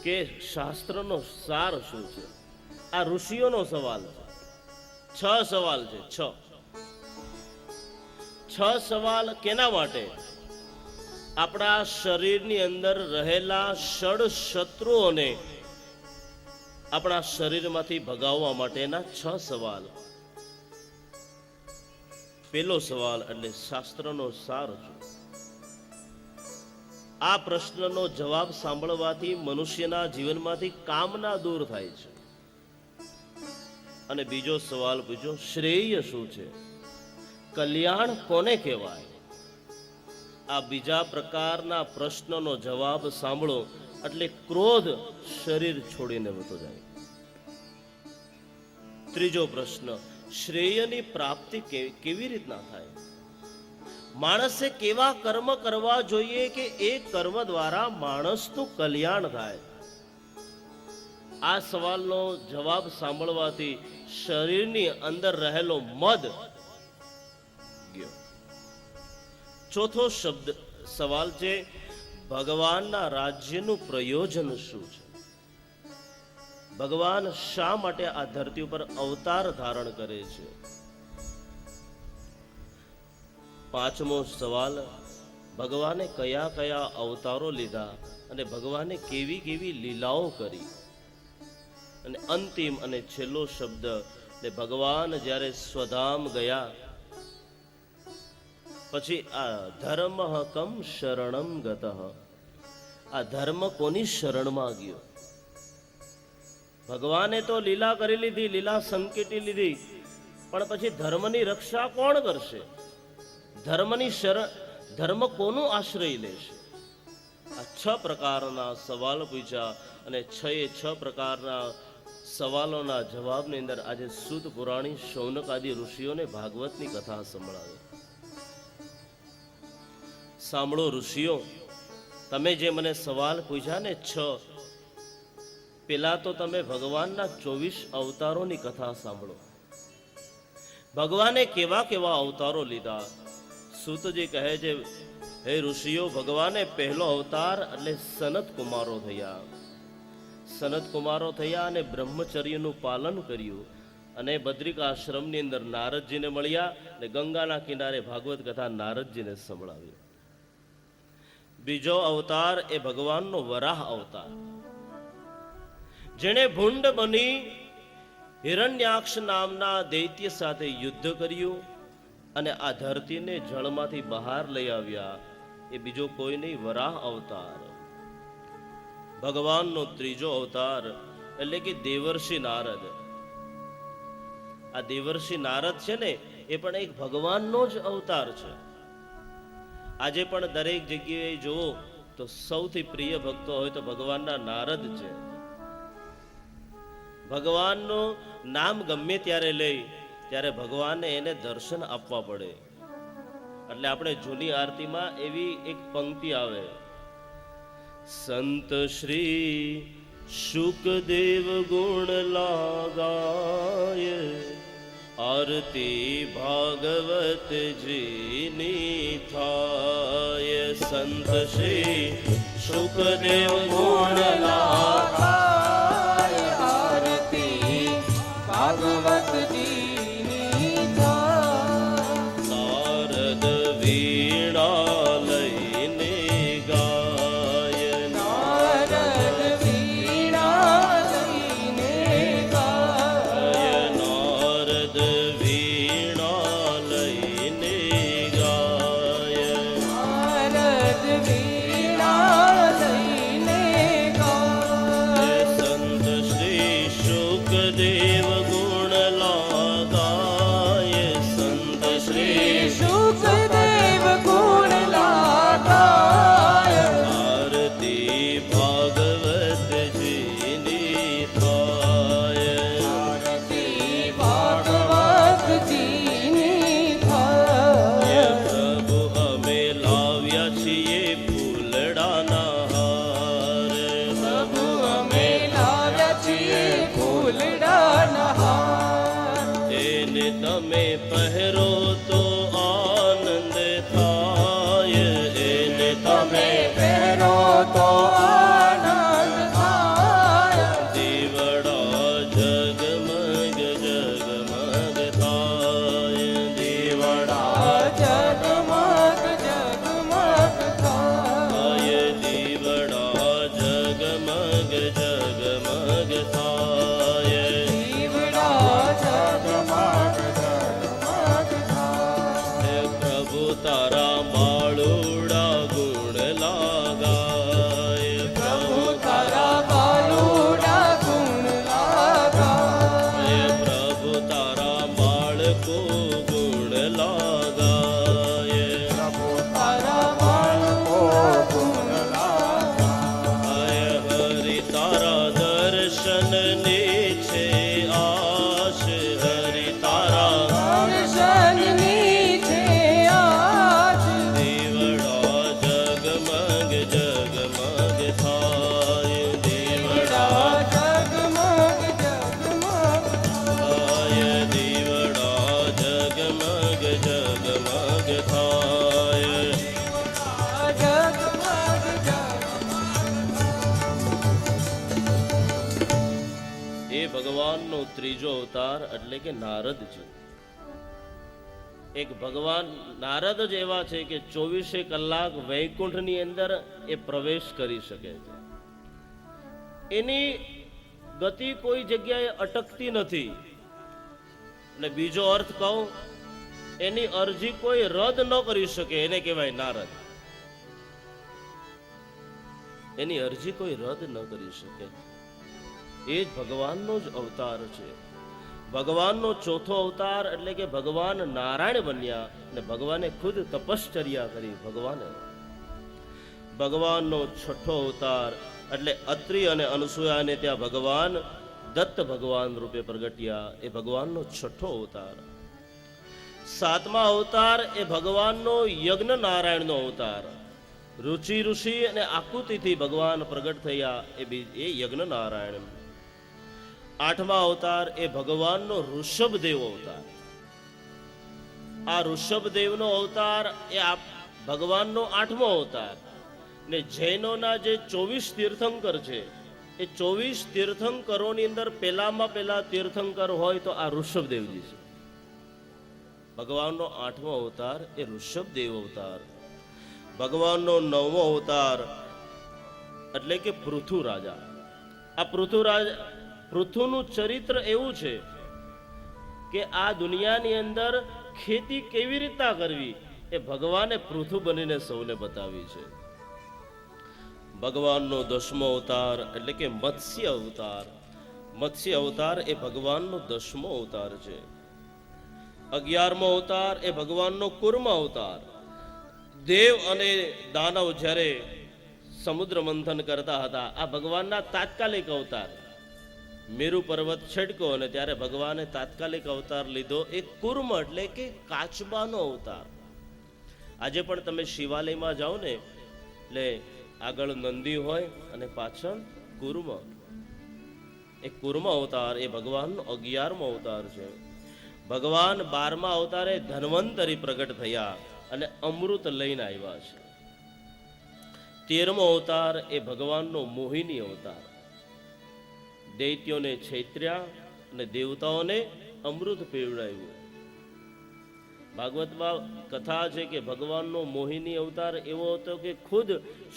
કે શાસ્ત્રનો સાર શું છે? આ ઋષિઓનો સવાલ છે. 6 સવાલ છે. 6 સવાલ કેના માટે? આપણા શરીરની અંદર રહેલા ષડ શત્રુઓને આપણા શરીરમાંથી ભગાવવા માટેના 6 સવાલ. પહેલો સવાલ એટલે શાસ્ત્રનો સાર શું? આ પ્રશ્નનો જવાબ સાંભળવાથી મનુષ્યના જીવનમાંથી કામના દૂર થાય છે. અને બીજો સવાલ પૂછ્યો, શ્રેય શું છે? કલ્યાણ કોને કહેવાય? આ બીજા પ્રકારના પ્રશ્નનો જવાબ સાંભળો એટલે ક્રોધ શરીર છોડીને વતો જાય. ત્રીજો પ્રશ્ન, શ્રેયની પ્રાપ્તિ કેવી રીતના થાય? માણસે કેવા કર્મ કરવા જોઈએ કે એ કર્મ દ્વારા માણસનું કલ્યાણ થાય? આ સવાલનો જવાબ સાંભળવાથી શરીરની અંદર રહેલો મદ ગયો. ચોથો સવાલ છે, ભગવાનના રાજ્યનું પ્રયોજન શું છે? ભગવાન શા માટે આ ધરતી ઉપર અવતાર ધારણ કરે છે? પાંચમો સવાલ, ભગવાને કયા કયા અવતારો લીધા અને ભગવાને કેવી કેવી લીલાઓ કરી? અને અંતિમ અને છેલ્લો શબ્દ, ભગવાન જ્યારે સ્વધામ ગયા પછી આ ધર્મ કમ શરણમ ગતઃ, આ ધર્મ કોની શરણમાં ગયો? ભગવાને તો લીલા કરી લીધી, લીલા સંકેટી લીધી, પણ પછી ધર્મની રક્ષા કોણ કરશે? ધર્મ કોનું આશ્રય લેશે? આ 6 પ્રકારના સવાલ પૂછ્યા અને 6 પ્રકારના સવાલોના જવાબની અંદર આજે સૂત પુરાણી શૌનક આદિ ઋષિઓને ભાગવતની કથા સંભળાવે. સાંભળો ઋષિઓ, તમે જે મને સવાલ પૂછ્યા ને 6, પેલા તો તમે ભગવાનના 24 અવતારોની કથા સાંભળો. ભગવાને કેવા કેવા અવતારો લીધા? સૂતજી કહે છે, હે ઋષિઓ, ભગવાને પહેલો અવતાર એટલે સનત કુમારો થયા. સનત કુમારો થયા અને બ્રહ્મચર્યનું પાલન કર્યું અને બદ્રિકાશ્રમની અંદર નારદજીને મળ્યા અને ગંગાના કિનારે ભાગવત કથા નારદજીને સંભળાવી. બીજો અવતાર એ ભગવાનનો વરાહ અવતાર, જેણે ભૂંડ બની હિરણ્યાક્ષ નામના દૈત્ય સાથે યુદ્ધ કર્યું અને આ ધરતીને જળમાંથી બહાર લઈ આવ્યા. એ બીજો કોઈ નહીં, વરાહ અવતાર. ભગવાનનો ત્રીજો અવતાર એટલે કે દેવર્ષિ નારદ. આ દેવર્ષિ નારદ છે ને, એ પણ એક ભગવાનનો જ અવતાર છે. આજે પણ દરેક જગ્યાએ જુઓ તો સૌથી પ્રિય ભક્તો હોય તો ભગવાનના નારદ છે. ભગવાનનું નામ ગમે ત્યારે લઈ ત્યારે ભગવાનને એને દર્શન આપવા પડે. એટલે આપણે જૂની આરતીમાં એવી એક પંક્તિ આવે, સંત શ્રી શુકદેવ ગુણ લાગાય, આરતી ભાગવત જીની થાય. સંત શ્રી શુકદેવ ગુણ લાગાય, આરતી ભાગવત જીની થાય. નારદ વીણા લઈને ગાય, નારદ વીણા લઈને ગાય. નારદ વીણા લઈને ગાય. નારદ વીણા લઈને ગાય. સંત શ્રી શુકદેવ ગુણ લાગાય, સંત શ્રી શુકદેવ ગુણ લાગાય. આરતી ભાગવત જીની થાય. આરતી ભાગવત જીની થાય. પ્રભુ અમે લાવ્યા છીએ ફૂલડાના હાર. પ્રભુ અમે લાવ્યા છીએ ફૂલડાના હાર. એને તમે પહેરો તો આનંદ થાય. એને તમે તમે પહેરો તો આનંદ થાય. દીવડા જગમગ જગમગ થાય. દીવડા જગમગ જગમગ થાય. દીવડા જગમગ જગમગ થાય. દીવડા જગમગ જગમગ થાય. પ્રભુ તારા માળુડા ગુણ લાગાય. પ્રભુ તારા બાલુડા ગુણ લાગાય. પ્રભુ તારા બાળકો ગુણ લાગાય. પ્રભુ તારા બાળકો ગુણ લાગાય. હરિ તારા દર્શનની છે આશ. હરિ તારા દર્શનની છે આશ. દીવડા જગમગ જગમગ થાય. દીવડા દીવડા જગમગ જગમગ થાય. દીવડા જગમગ જગમગ થાય. જગમગ જગમગ. એ ભગવાનનો ત્રીજો અવતાર એટલે કે નારદ છે. એક ભગવાન નારદ જ એવા છે કે 24 કલાક વૈકુંઠની અંદર એ પ્રવેશ કરી શકે છે. એની ગતિ કોઈ જગ્યાએ અટકતી નથી. અને બીજો અર્થ કહું, એની અરજી કોઈ રદ ન કરી શકે, એને કહેવાય નારદ. એની અરજી કોઈ રદ ન કરી શકે. એ જ ભગવાનનો જ અવતાર છે. ભગવાનનો ચોથો અવતાર એટલે કે ભગવાન નારાયણ બન્યા અને ભગવાને ખુદ તપશ્ચર્યા કરી. ભગવાનનો છઠ્ઠો અવતાર એટલે અત્રિ અને અનસૂયાને ત્યાં ભગવાન દત્ત ભગવાન રૂપે પ્રગટ્યા. એ ભગવાનનો છઠ્ઠો અવતાર. સાતમા અવતાર એ ભગવાનનો યજ્ઞ નારાયણનો અવતાર. રુચિ ઋષિ અને આકૃતિથી ભગવાન પ્રગટ થયા. એ યજ્ઞ નારાયણ. આઠમા અવતાર એ ભગવાનનો ઋષભદેવ અવતાર. આ ઋષભદેવનો અવતાર એ ભગવાનનો આઠમો અવતાર. ને જૈનોના જે 24 તીર્થંકર છે, એ 24 તીર્થંકરોની અંદર પેલામાં પેલા તીર્થંકર હોય તો આ ઋષભદેવજી છે. ભગવાનનો આઠમો અવતાર એ ઋષભદેવ અવતાર. ભગવાનનો 9મો અવતાર એટલે કે પૃથુ રાજા. આ પૃથુનું ચરિત્ર એવું છે કે આ દુનિયાની અંદર ખેતી કેવી રીતના કરવી એ ભગવાને પૃથુ બનીને સૌને બતાવી છે. ભગવાનનો 10મો અવતાર એટલે કે મત્સ્ય અવતાર. મત્સ્ય અવતાર એ ભગવાનનો 10મો અવતાર છે. 11મો અવતાર એ ભગવાનનો કુર્મ અવતાર. દેવ અને દાનવ જ્યારે સમુદ્ર મંથન કરતા હતા, આ ભગવાનના તાત્કાલિક અવતાર. મેરુ પર્વત છટકો અને ત્યારે ભગવાને તાત્કાલિક અવતાર લીધો, એ કુર્મ એટલે કે કાચબાનો અવતાર. આજે પણ તમે શિવાલયમાં જાઓ ને એટલે આગળ નંદી હોય અને પાછળ કુર્મ. એ કુર્મ અવતાર એ ભગવાનનો 11મો અવતાર છે. ભગવાન 12મા અવતારે ધન્વંતરી પ્રગટ થયા અને અમૃત લઈને આવ્યા છે. 13મો અવતાર એ ભગવાનનો મોહિની અવતાર. દૈત્યોને છૈત્ર્યા અને દેવતાઓને અમૃત પીવડાવ્યું. ભાગવતમાં કથા છે કે ભગવાનનો મોહિની અવતાર એવો હતો કે ખુદ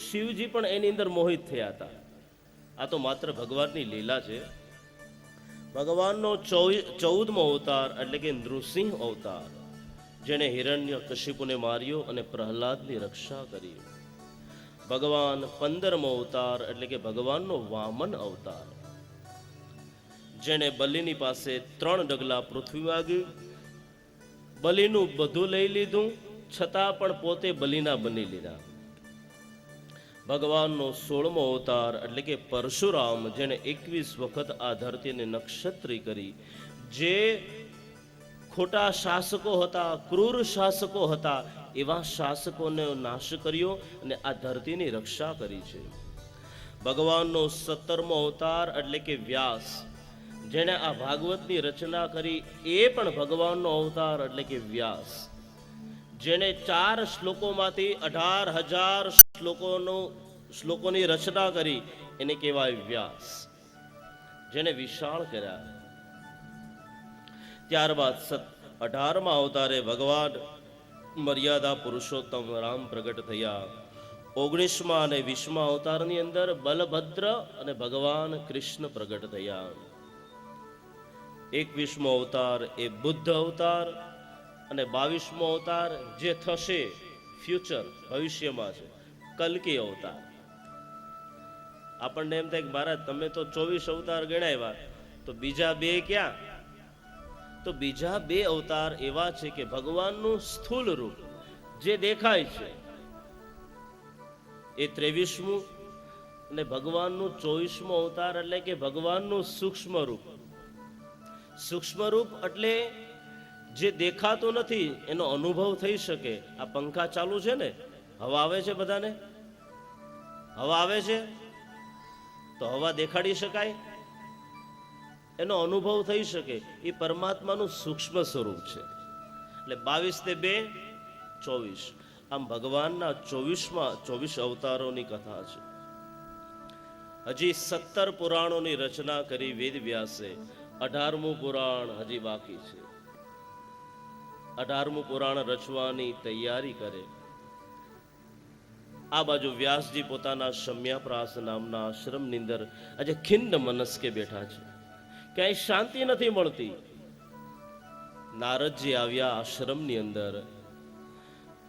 શિવજી પણ એની અંદર મોહિત થયા હતા. આ તો માત્ર ભગવાનની લીલા છે. ભગવાનનો 14મો અવતાર એટલે કે નૃસિંહ અવતાર, જેણે હિરણ્ય કશિપુને માર્યો અને પ્રહલાદની રક્ષા કરી. ભગવાન 15મો અવતાર એટલે કે ભગવાનનો વામન અવતાર, જેણે બલિની પાસે 3 ડગલા પૃથ્વી માગ્યું, બલિનું બધું લઈ લીધું, છતાં પણ પોતે બલિના બની લીધા. ભગવાનનો 16મો અવતાર એટલે કે પરશુરામ, જેણે 21 વખત આ ધરતીને નક્ષત્રી કરી. જે ખોટા શાસકો હતા, ક્રૂર શાસકો હતા, એવા શાસકોનો નાશ કર્યો અને આ ધરતીની રક્ષા કરી છે. ભગવાનનો 17મો અવતાર એટલે કે વ્યાસ, જેણે આ ભાગવતની રચના કરી, એ પણ ભગવાનનો અવતાર એટલે કે વ્યાસ. જેણે 4 શ્લોકોમાંથી 18,000 શ્લોકોની રચના કરી, એને કહેવાય વ્યાસ. જેને વિશાળ કર્યા. ત્યારબાદ 18મા અવતારે ભગવાન મર્યાદા પુરુષોત્તમ રામ પ્રગટ થયા. 19મા અને 20મા અવતારની અંદર બલભદ્ર અને ભગવાન કૃષ્ણ પ્રગટ થયા. 21મો અવતાર એ બુદ્ધ અવતાર અને 22મો અવતાર જે થશે ફ્યુચર ભવિષ્યમાં છે, કલ્કી અવતાર. આપણને એમ થાય કે મહારાજ તમે તો 24 અવતાર ગણાવ્યા, તો બીજા 2 ક્યાં? તો બીજા 2 અવતાર એવા છે કે ભગવાનનું સ્થૂલ રૂપ જે દેખાય છે એ 23મું, અને ભગવાનનું 24મો અવતાર એટલે કે ભગવાનનું સૂક્ષ્મ રૂપ. સૂક્ષ્મ રૂપ એટલે જે દેખાતું નથી એનો અનુભવ થઈ શકે. આ પંખા ચાલુ છે ને, હવા આવે છે, બધાને હવા આવે છે, તો હવા દેખાડી શકાય, એનો અનુભવ થઈ શકે. એ પરમાત્માનું સૂક્ષ્મ સ્વરૂપ છે. એટલે 22 ને 2 24. આમ ભગવાનના 24 અવતારોની કથા છે. હજી 17 પુરાણોની રચના કરી વેદ વ્યાસે. 18મું પુરાણ હજી બાકી છે. 18મું પુરાણ રચવાની તૈયારી કરે. આ બાજુ વ્યાસજી પોતાના શમ્યાપ્રાસ નામના આશ્રમની અંદર આજે ખિન્ન મનસ્કે બેઠા છે. ક્યાંય શાંતિ નથી મળતી. નારદજી આવ્યા આશ્રમની અંદર.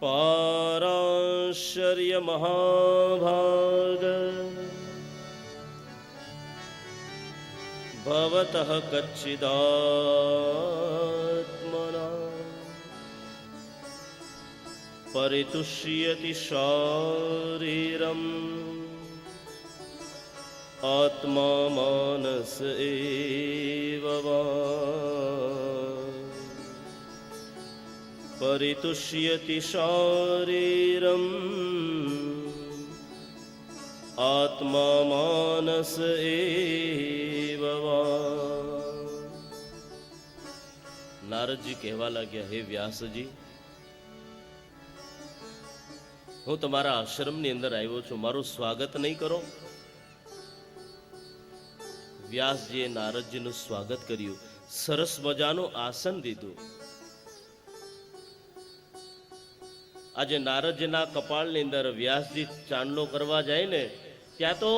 પારાશર્ય મહાભાગ ભવતઃ કચ્ચિદાત્મના પરિતુષ્યતિ શારીરમ આત્મા માનસ એવ વા. પરિતુષ્યતિ શારીરમ આત્મા માનસ એવ વા. નારદજી કહેવા લાગ્યા, હે વ્યાસજી, હું તમારા આશ્રમની અંદર આવ્યો છું, મારું સ્વાગત નહીં કરો? વ્યાસજીએ નારદજીનું સ્વાગત કર્યું, સરસ મજાનું આસન દીધું. આજે નારદજીના કપાળની અંદર વ્યાસજી ચાંદલો કરવા જાય ને ત્યાં તો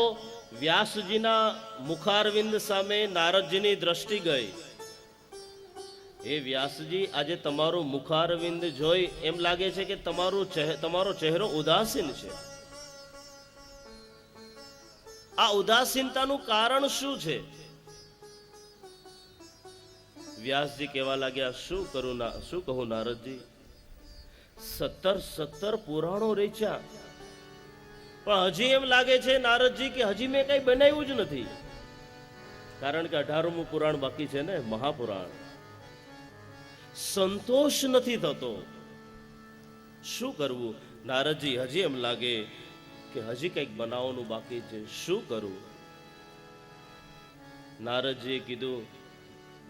વ્યાસજીના મુખારવિંદ સામે નારદજીની દ્રષ્ટિ ગઈ. એ વ્યાસજી, આજે તમારું મુખારવિંદ જોઈ એમ લાગે છે કે તમારો ચહેરો ઉદાસીન છે. આ ઉદાસીનતાનું કારણ શું છે? વ્યાસજી કહેવા લાગ્યા, શું કહું નારદજી, 17 પુરાણો રેચ્યા, પણ હજી એમ લાગે છે નારદજી કે હજી મેં કઈ બનાવ્યું જ નથી. કારણ કે 18મું પુરાણ બાકી છે ને, મહાપુરાણ. સંતોષ નથી થતો. શું કરવું નારદજી? હજી એમ લાગે કે હજી કંઈક બનાવવાનું બાકી છે. શું કરું? નારદજીએ કીધું,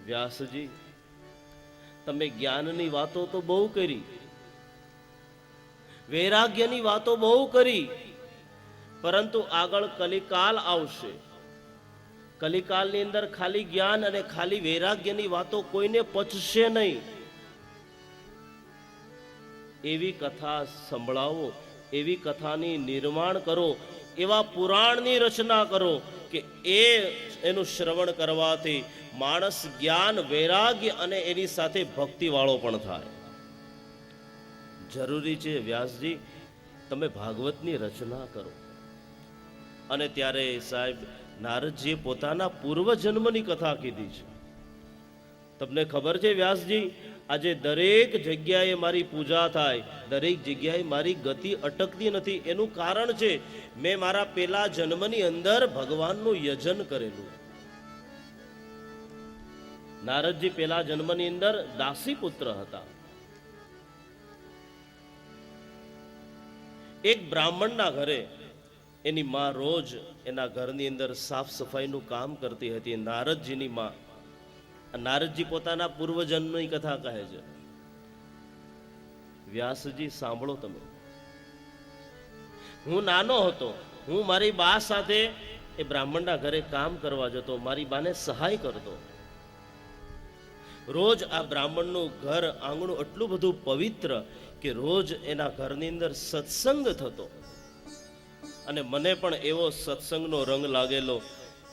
વ્યાસજી, તમે જ્ઞાનની વાતો તો બહુ કરી, વૈરાગ્યની વાતો બહુ કરી, પરંતુ આગળ કલિકાલ આવશે. કલિકાલની અંદર ખાલી જ્ઞાન અને ખાલી વૈરાગ્યની વાતો કોઈને પચશે નહીં. એવી કથા સંભળાવો, એવી કથાની નિર્માણ કરો, એવા પુરાણની રચના કરો કે એનું શ્રવણ કરવાથી માણસ જ્ઞાન, વૈરાગ્ય અને એની સાથે ભક્તિ વાળો પણ થાય. જરૂરી છે વ્યાસજી, તમે ભાગવતની રચના કરો. અને ત્યારે સાહેબ નારદજીએ પોતાના પૂર્વજન્મની કથા કીધી છે. તમને ખબર છે વ્યાસજી, આજે દરેક જગ્યાએ મારી પૂજા થાય, દરેક જગ્યાએ મારી ગતિ અટકતી નથી. એનું કારણ છે મેં મારા પેલા જન્મની અંદર ભગવાનનું યજન કરેલું. નારદજી પેલા જન્મની અંદર દાસી પુત્ર હતા. એક બ્રાહ્મણના ઘરે એની માં રોજ એના ઘરની અંદર સાફ સફાઈનું કામ કરતી હતી. નારદજીની માં. નારદજી પોતાના પૂર્વજન્મની કથા કહે છે. વ્યાસજી સાંભળો તમે. હું નાનો હતો, હું મારી બા સાથે એ બ્રાહ્મણના ઘરે કામ કરવા જતો, મારી બાને સહાય કરતો. રોજ આ બ્રાહ્મણનું ઘર આંગણું એટલું બધું પવિત્ર કે રોજ એના ઘરની અંદર સત્સંગ થતો. અને મને પણ એવો સત્સંગનો રંગ લાગેલો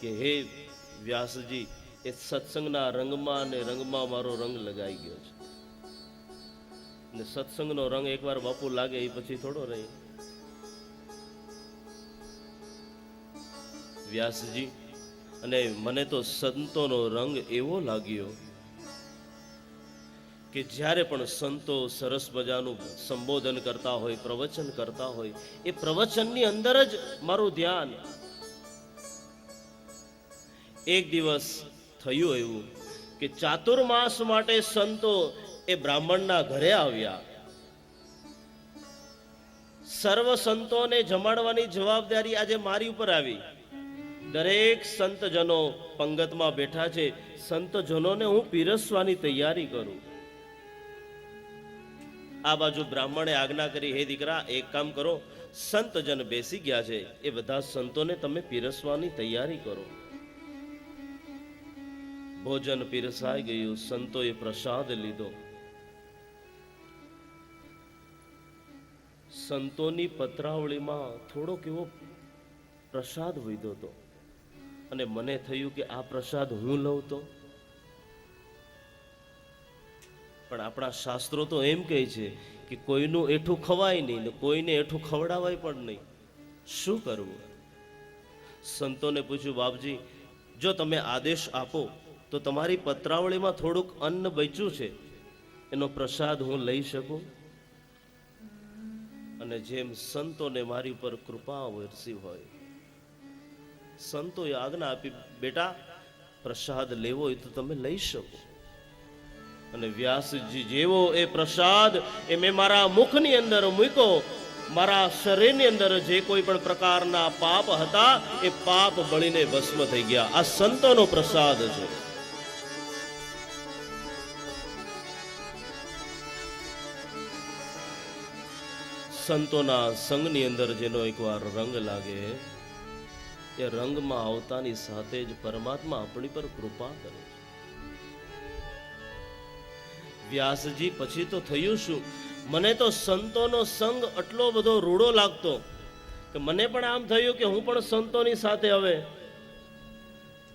કે હે વ્યાસજી, એ સત્સંગના રંગમાં ને રંગમાં મારો રંગ લગાઈ ગયો છે. ને સત્સંગનો રંગ એકવાર બાપુ લાગે એ પછી થોડો રહે. વ્યાસજી, અને મને તો સંતોનો રંગ એવો લાગ્યો કે જ્યારે પણ સંતો સરસ મજાનું સંબોધન કરતા હોય, પ્રવચન કરતા હોય, એ પ્રવચનની અંદર જ મારું ધ્યાન. એક દિવસ થયું એવું કે ચાતુર્માસ માટે સંતો એ બ્રાહ્મણના ઘરે આવ્યા. સર્વ સંતોને જમાડવાની જવાબદારી આજે મારી ઉપર આવી. દરેક સંતજનો પંગતમાં બેઠા છે, સંતજનોને હું પીરસવાની તૈયારી કરું. આ બાજુ બ્રાહ્મણે આજ્ઞા કરી, હે દીકરા, એક કામ કરો, સંતજન બેસી ગયા છે, એ બધા સંતોને તમે પીરસવાની તૈયારી કરો. ભોજન પીરસાઈ ગયું, સંતોએ પ્રસાદ લીધો. સંતોની પત્રાવળીમાં થોડોક એવો પ્રસાદ વધ્યો હતો અને મને થયું કે આ પ્રસાદ હું લઉં તો. પણ આપણા શાસ્ત્રો તો એમ કહે છે કે કોઈનું એઠું ખવાય નહીં ને કોઈને એઠું ખવડાવાય પણ નહીં. શું કરવું? સંતોને પૂછ્યું, બાપજી, જો તમે આદેશ આપો તો તમારી પત્રાવળીમાં થોડુંક અન્ન બચ્યું છે, એનો પ્રસાદ હું લઈ શકું? અને જેમ સંતોને મારી ઉપર કૃપા વરસી હોય, સંતોએ આજ્ઞા આપી, બેટા, પ્રસાદ લેવો હોય તો તમે લઈ શકો. અને વ્યાસજી જેવો એ પ્રસાદ એ મેં મારા મુખની અંદર મૂક્યો, મારા શરીરની અંદર જે કોઈ પણ પ્રકારના પાપ હતા એ પાપ બળીને ભસ્મ થઈ ગયા. આ સંતોનો પ્રસાદ છે. સંતોના સંગની અંદર જેનો એકવાર રંગ લાગે, એ રંગમાં આવતાની સાથે જ પરમાત્મા આપણી પર કૃપા કરે છે. વ્યાસજી પછી તો થયું શું? મને તો સંતોનો સંગ એટલો બધો રૂડો લાગતો કે મને પણ આમ થયું કે હું પણ સંતોની સાથે હવે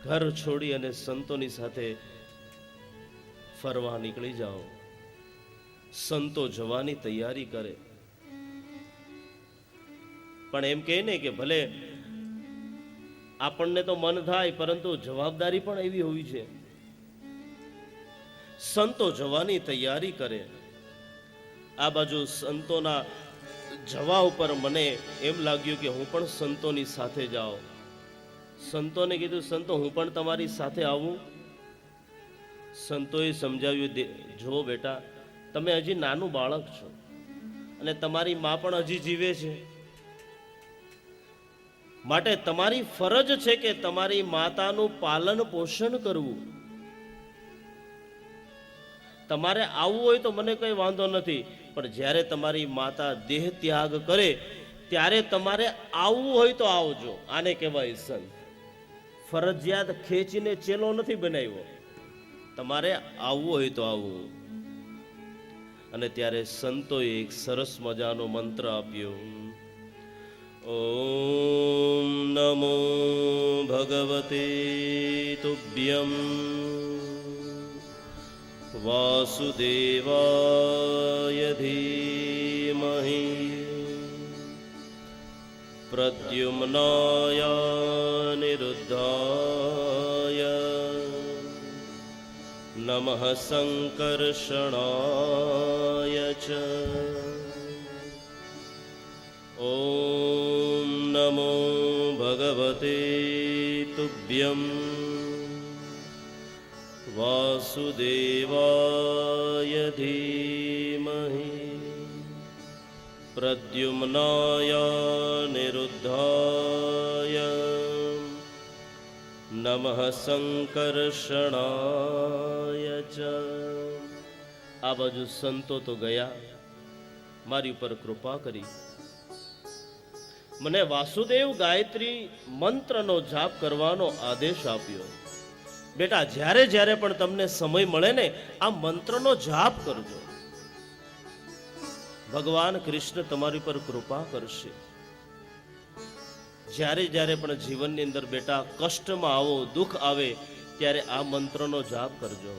ઘર છોડી અને સંતોની સાથે ફરવા નીકળી જાઓ. સંતો જવાની તૈયારી કરે, પણ એમ કહે ને કે ભલે આપણને તો મન થાય, પરંતુ જવાબદારી પણ એવી હોવી છે. સંતો જવાની તૈયારી કરે. આ બાજુ સંતોના જવા ઉપર મને એમ લાગ્યું કે હું પણ સંતોની સાથે જાઉં. સંતોને કીધું, સંતો હું પણ તમારી સાથે આવું? સંતોએ સમજાવ્યું, જો બેટા, તમે હજી નાનું બાળક છો અને તમારી મા પણ હજી જીવે છે, માટે તમારી ફરજ છે કે તમારી માતાનું પાલન પોષણ કરવું. તમારે આવવું હોય તો મને કઈ વાંધો નથી, પણ જ્યારે તમારી માતા દેહ ત્યાગ કરે ત્યારે તમારે આવવું હોય તો આવજો. આને કહેવાય સંત. ફરજિયાત ખેંચીને ચેલો નથી બનાવ્યો, તમારે આવવું હોય તો આવવું. અને ત્યારે સંતોએ એક સરસ મજાનો મંત્ર આપ્યો. ઓમ નમો ભગવતે તુભ્યમ વાસુદેવાય ધીમહિ પ્રદ્યુમ્નાય નિરુદ્ધાય નમઃ સંકર્ષણાય ચ. ઓમ નમો ભગવતે તુભ્યમ વાસુદેવાય ધીમહિ પ્રદ્યુમ્નાય નિરુદ્ધાય નમઃ સંકર્ષણાય ચ. આ બાજુ સંતો તો ગયા, મારી ઉપર કૃપા કરી મને વાસુદેવ ગાયત્રી મંત્રનો જાપ કરવાનો આદેશ આપ્યો. બેટા, જ્યારે જ્યારે પણ તમને સમય મળે ને, આ મંત્રનો જાપ કરજો. ભગવાન કૃષ્ણ તમારી પર કૃપા કરશે. જ્યારે જ્યારે પણ જીવનની અંદર બેટા કષ્ટમાં આવો, દુઃખ આવે, ત્યારે આ મંત્રનો જાપ કરજો.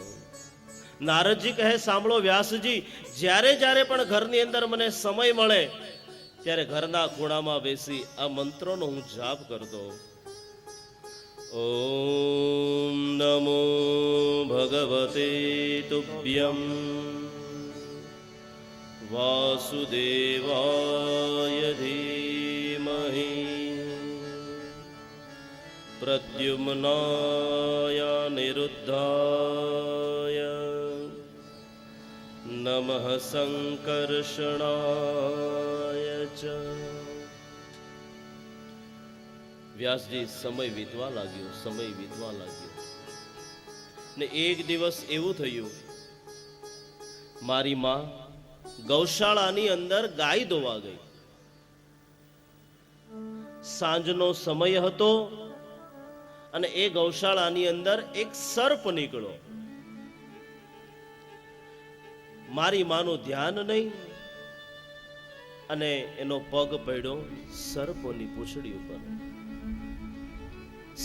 નારદજી કહે, સાંભળો વ્યાસજી, જ્યારે જ્યારે પણ ઘરની અંદર મને સમય મળે ત્યારે ઘરના ખૂણામાં બેસી આ મંત્રનો હું જાપ કરતો. ઓમ નમો ભગવતે તુભ્યમ વાસુદેવાય ધીમહિ પ્રદ્યુમ્નાય નિરુદ્ધાય નમઃ સંકર્ષણાય ચ. વ્યાસજી, સમય વીતવા લાગ્યો, સમય વીતવા લાગ્યો ને એક દિવસ એવું થયું, મારી માં ગૌશાળાની અંદર ગાય દોવા ગઈ. સાંજનો સમય હતો અને એ ગૌશાળાની અંદર એક સર્પ નીકળ્યો. મારી માનું ધ્યાન નહીં અને એનો પગ પડ્યો સર્પોની પૂંછડી ઉપર.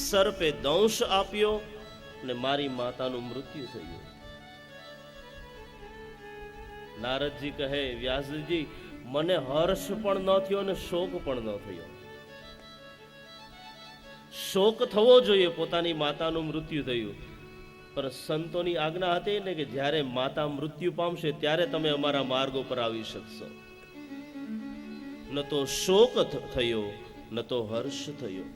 સર્પે દંશ આપ્યો અને મારી માતાનું મૃત્યુ થયું. નારદજી કહે, વ્યાસજી, મને હર્ષ પણ ન થયો અને શોક પણ ન થયો. શોક થવો જોઈએ, પોતાની માતાનું મૃત્યુ થયું, પણ સંતોની આજ્ઞા હતી ને કે જ્યારે માતા મૃત્યુ પામશે ત્યારે તમે અમારા માર્ગ ઉપર આવી શકશો. ન તો શોક થયો, ન તો હર્ષ થયો.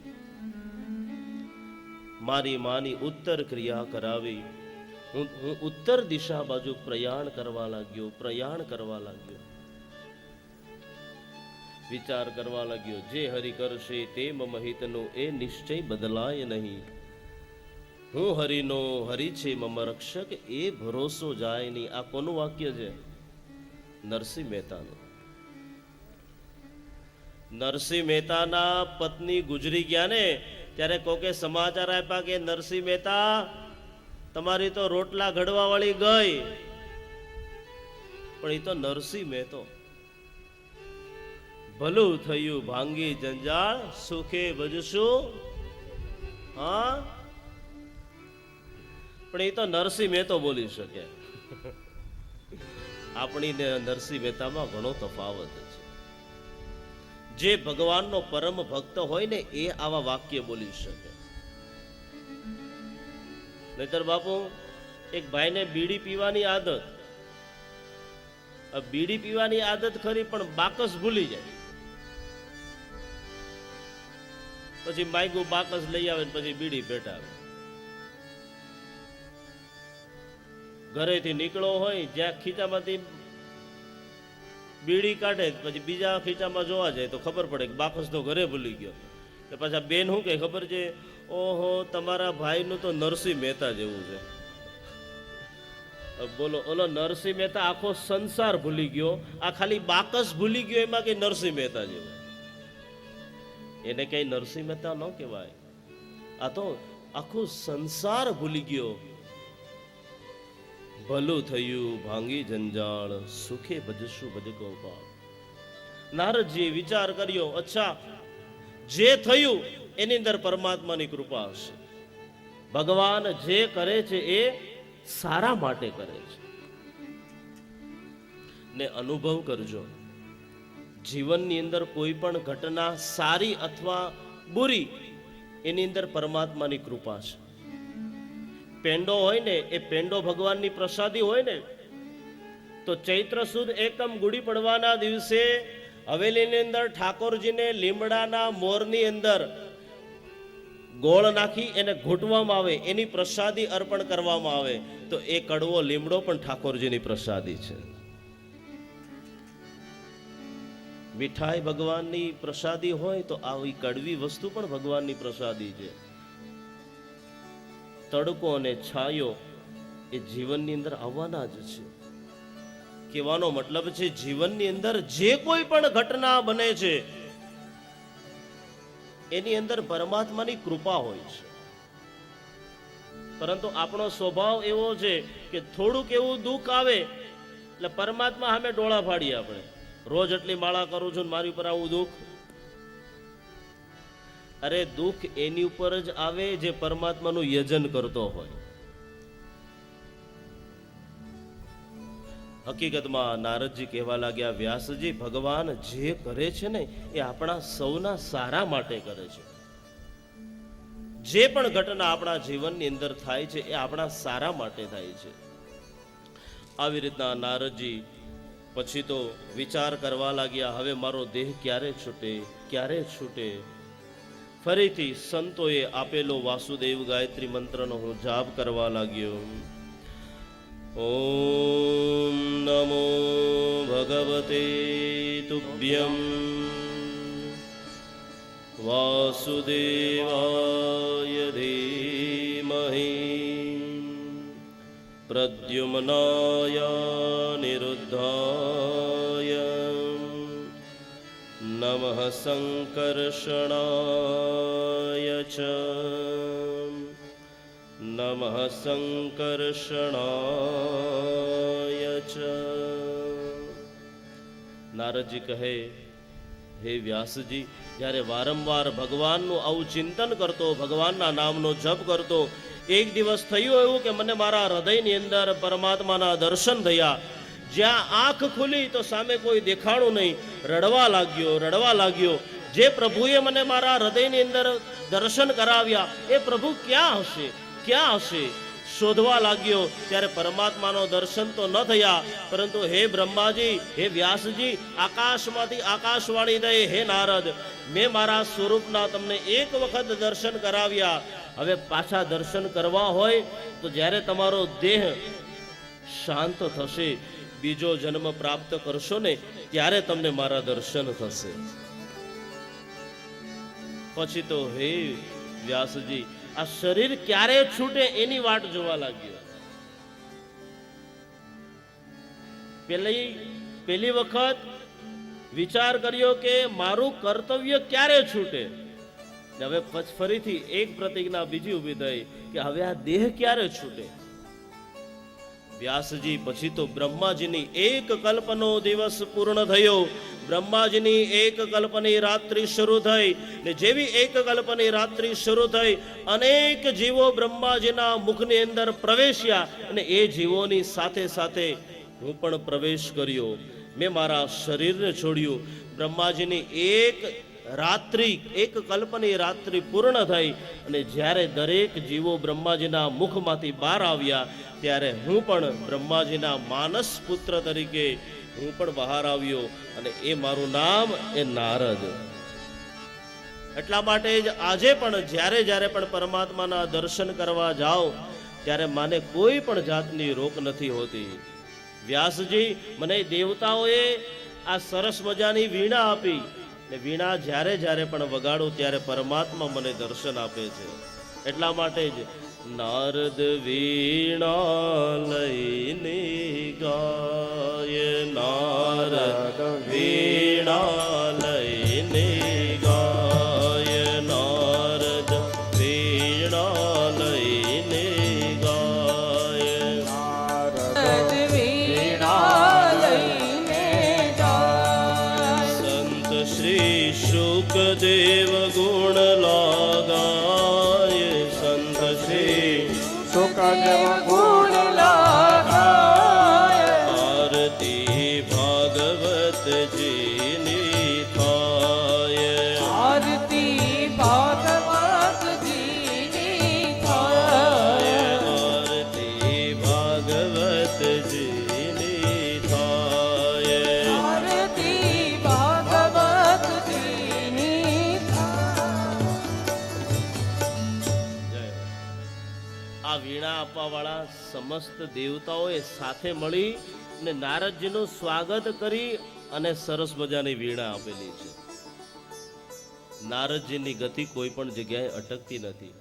મારી માની ઉત્તર ક્રિયા કરાવી. હું ઉત્તર દિશા બાજુ પ્રયાણ કરવા લાગ્યો. વિચાર કરવા લાગ્યો, જે હરિ કરશે તે મમ હિતનું, એ નિશ્ચય બદલાય નહીં. હું હરિનો, હરિ છે મમ રક્ષક, એ ભરોસો જાય નહીં. આ કોનું વાક્ય છે? નરસિંહ મહેતાનું. નરસિંહ મહેતાના પત્ની ગુજરી ગયા ને ત્યારે કોકે સમાચાર આપ્યા કે નરસિંહ મહેતા, તમારી તો રોટલા ઘડવા વાળી ગઈ, પણ એ તો નરસિંહ મહેતો. ભલું થયું ભાંગી જંજાળ, સુખે ભજશું. હા, પણ એ તો નરસિંહ મહેતો બોલી શકે. આપણી ને નરસિંહ મહેતામાં ઘણો તફાવત છે. જે ભગવાનનો પરમ ભક્ત હોય ને એ આવા વાક્ય બોલી શકે. નહીતર બાપુ, એક ભાઈને બીડી પીવાની આદત, બીડી પીવાની આદત ખરી, પણ બાકસ ભૂલી જાય. પછી માયગું બાકસ લઈ આવે ને પછી બીડી પેટાવે. ઘરેથી નીકળો હોય, જ્યાં ખીચામાંથી બીડી કાઢે, પછી બીજા ખીચામાં જોવા જાય તો ખબર પડે કે બાકસ તો ઘરે ભૂલી ગયો. એટલે પાછા બેન શું કે ખબર છે, ઓહો તમારા ભાઈનું તો નરસિંહ મહેતા જેવું છે. બોલો, ઓલો નરસિંહ મહેતા આખો સંસાર ભૂલી ગયો, આ ખાલી બાકસ ભૂલી ગયો, એમાં કઈ નરસિંહ મહેતા જેવું. એને કઈ નરસિંહ મહેતા ન કહેવાય. આ તો આખો સંસાર ભૂલી ગયો. ભલું થયું ભાંગી જંજાળ, સુખે ભજશું ભજ ગોપાલ. નારદજીએ વિચાર કર્યો, અચ્છા, જે થયું એની અંદર પરમાત્માની કૃપા હશે. ભગવાન જે કરે છે એ સારા માટે કરે છે. ને અનુભવ કરજો, જીવનની અંદર કોઈ પણ ઘટના સારી અથવા બુરી, એની અંદર પરમાત્માની કૃપા છે. પેંડો હોય ને, એ પેંડો ભગવાનની પ્રસાદી હોય ને, તો ચૈત્ર સુદ એકમ ગુડી પડવાના દિવસે હવેલીની અંદર ઠાકોરજીને લીમડાના મોરની અંદર ગોળ નાખી એને ઘૂંટવામાં આવે, એની પ્રસાદી અર્પણ કરવામાં આવે, તો એ કડવો લીમડો પણ ઠાકોરજીની પ્રસાદી છે. મીઠાઈ ભગવાનની પ્રસાદી હોય તો આવી કડવી વસ્તુ પણ ભગવાનની પ્રસાદી છે. તડકો અને છાયો એ જીવનની અંદર આવવાના જ છે. કહેવાનો મતલબ છે, જીવનની અંદર જે કોઈ પણ ઘટના બને છે એની અંદર પરમાત્માની કૃપા હોય છે. પરંતુ આપણો સ્વભાવ એવો છે કે થોડુંક એવું દુઃખ આવે એટલે પરમાત્મા સામે ડોળા ફાડીએ આપણે. રોજ એટલી માળા કરું છું, મારી ઉપર આવું દુઃખ. અરે, દુઃખ એની ઉપર જ આવે જે પરમાત્માનું યજન કરતો હોય. હકીકતમાં નારદજી કહેવા લાગ્યા, વ્યાસજી, ભગવાન જે કરે છે ને એ આપણા સૌના સારા માટે કરે છે. જે પણ ઘટના આપણા જીવનની અંદર થાય છે એ આપણા સારા માટે થાય છે. આવી રીતના નારદજી પછી તો વિચાર કરવા લાગ્યા, હવે મારો દેહ ક્યારે છૂટે, ક્યારે છૂટે. ફરીથી સંતોએ આપેલો વાસુદેવ ગાયત્રી મંત્રનો હું જાપ કરવા લાગ્યો. ઓમ નમો ભગવતે તુભ્યમ વાસુદેવાય ધીમહિ પ્રદ્યુમ્નાય નિરુદ્ધાય નમઃ સંકર્ષણાય ચ નમઃ સંકર્ષણાય ચ. નારદજી કહે, હે વ્યાસજી, જ્યારે વારંવાર ભગવાનનું આવું ચિંતન કરતો, ભગવાનના નામનો જપ કરતો, એક દિવસ થયું એવું કે મને મારા હૃદયની અંદર પરમાત્માના દર્શન થયા. જ્યાં આંખ ખુલી તો સામે કોઈ દેખાણું નહીં. રડવા લાગ્યો. જે પ્રભુએ મને મારા હૃદયની અંદર દર્શન કરાવ્યા એ પ્રભુ ક્યાં હશે? શોધવા લાગ્યો. ત્યારે પરમાત્માનો દર્શન તો ન થયા, પરંતુ હે બ્રહ્માજી, હે વ્યાસજી, આકાશમાંથી આકાશવાણી થઈ, હે નારદ, મેં મારા સ્વરૂપના તમને એક વખત દર્શન કરાવ્યા. હવે પાછા દર્શન કરવા હોય તો જ્યારે તમારો દેહ શાંત થશે, બીજો જન્મ પ્રાપ્ત કરશો ને, ત્યારે તમને મારા દર્શન થશે. પછી તો હે વ્યાસજી, આ શરીર ક્યારે છૂટે એની વાટ જોવા લાગ્યો. પેલી વખત વિચાર કર્યો કે મારું કર્તવ્ય ક્યારે છૂટે. હવે ફરીથી એક પ્રતિજ્ઞા બીજી ઊભી થઈ કે હવે આ દેહ ક્યારે છૂટે. વ્યાસજી પછી તો બ્રહ્માજીની એક કલ્પનો દિવસ પૂર્ણ થયો. બ્રહ્માજીની એક કલ્પની રાત્રિ શરૂ થઈ ને જેવી એક કલ્પની રાત્રિ શરૂ થઈ અનેક જીવો બ્રહ્માજીના મુખની અંદર પ્રવેશ્યા અને એ જીવોની સાથે સાથે હું પણ પ્રવેશ કર્યો. મેં મારા શરીરને છોડ્યું. બ્રહ્માજીની એક કલ્પની રાત્રિ પૂર્ણ થઈ અને જ્યારે દરેક જીવો બ્રહ્માજીના મુખમાંથી બહાર આવ્યા ત્યારે હું પણ બ્રહ્માજીના માનસ પુત્ર તરીકે હું પણ બહાર આવ્યો અને એ મારું નામ એ નારદ. એટલા માટે જ આજે પણ જ્યારે પણ પરમાત્માના દર્શન કરવા જાઓ ત્યારે મને કોઈ પણ જાતની રોક નથી હોતી. વ્યાસજી, મને દેવતાઓએ આ સરસ મજાની વીણા આપી ને વીણા જ્યારે પણ વગાડું ત્યારે પરમાત્મા મને દર્શન આપે છે. એટલા માટે જ નારદ વીણા લઈને ગાય, નારદ વીણા લઈને ગાય, નારદ વીણા લઈને ગાય, નારદ વીણા લઈને જાય. સંત શ્રી શુકદેવ ગુણ લાગાય, સંત શ્રી સુખદેવ ગુણ લાગાય. આરતી ભાગવતજીની થાય, આરતી ભાગવતજીની થાય. આરતી ભાગવતજીની થાય. આરતી ભાગવતજીની થાય. જય. આ વીણા આપવા વાળા સમસ્ત દેવતાઓએ સાથે મળી ને નારદજીનું સ્વાગત કરી અને સરસ મજાની વીણા આપેલી છે. નારદજીની ગતિ કોઈ પણ જગ્યાએ અટકતી નથી.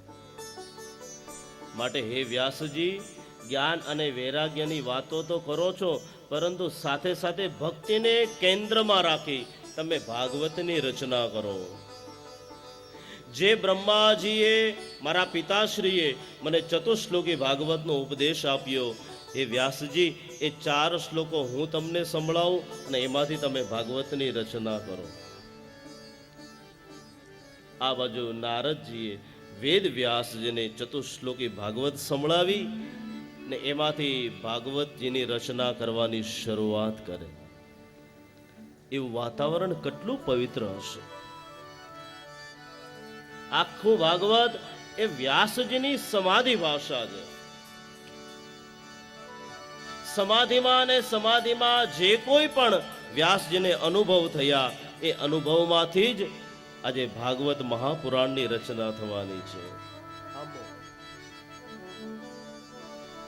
માટે હે વ્યાસજી, જ્ઞાન અને વૈરાગ્યની વાતો તો કરો છો, પરંતુ સાથે સાથે ભક્તિને કેન્દ્રમાં રાખી તમે ભાગવતની રચના કરો. જે બ્રહ્માજીએ, મારા પિતાશ્રીએ મને ચતુશ્લોકી ભાગવતનો ઉપદેશ આપ્યો, હે વ્યાસજી, એ 4 શ્લોકો હું તમને સંભળાવું અને એમાંથી તમે ભાગવતની રચના કરો. આ બાજુ નારદજીએ વેદ વ્યાસજીને ચતુશ્લોકી ભાગવત સંભળાવી ને એમાંથી ભાગવતજીની રચના કરવાની શરૂઆત કરે. એવું વાતાવરણ કેટલું પવિત્ર હશે. આખું ભાગવત એ વ્યાસજીની સમાધિ ભાષા છે. સમાધિમાં અને સમાધિમાં જે કોઈ પણ વ્યાસજીને અનુભવ થયા એ અનુભવમાંથી જ આજે ભાગવત મહાપુરાણની રચના થવાની છે.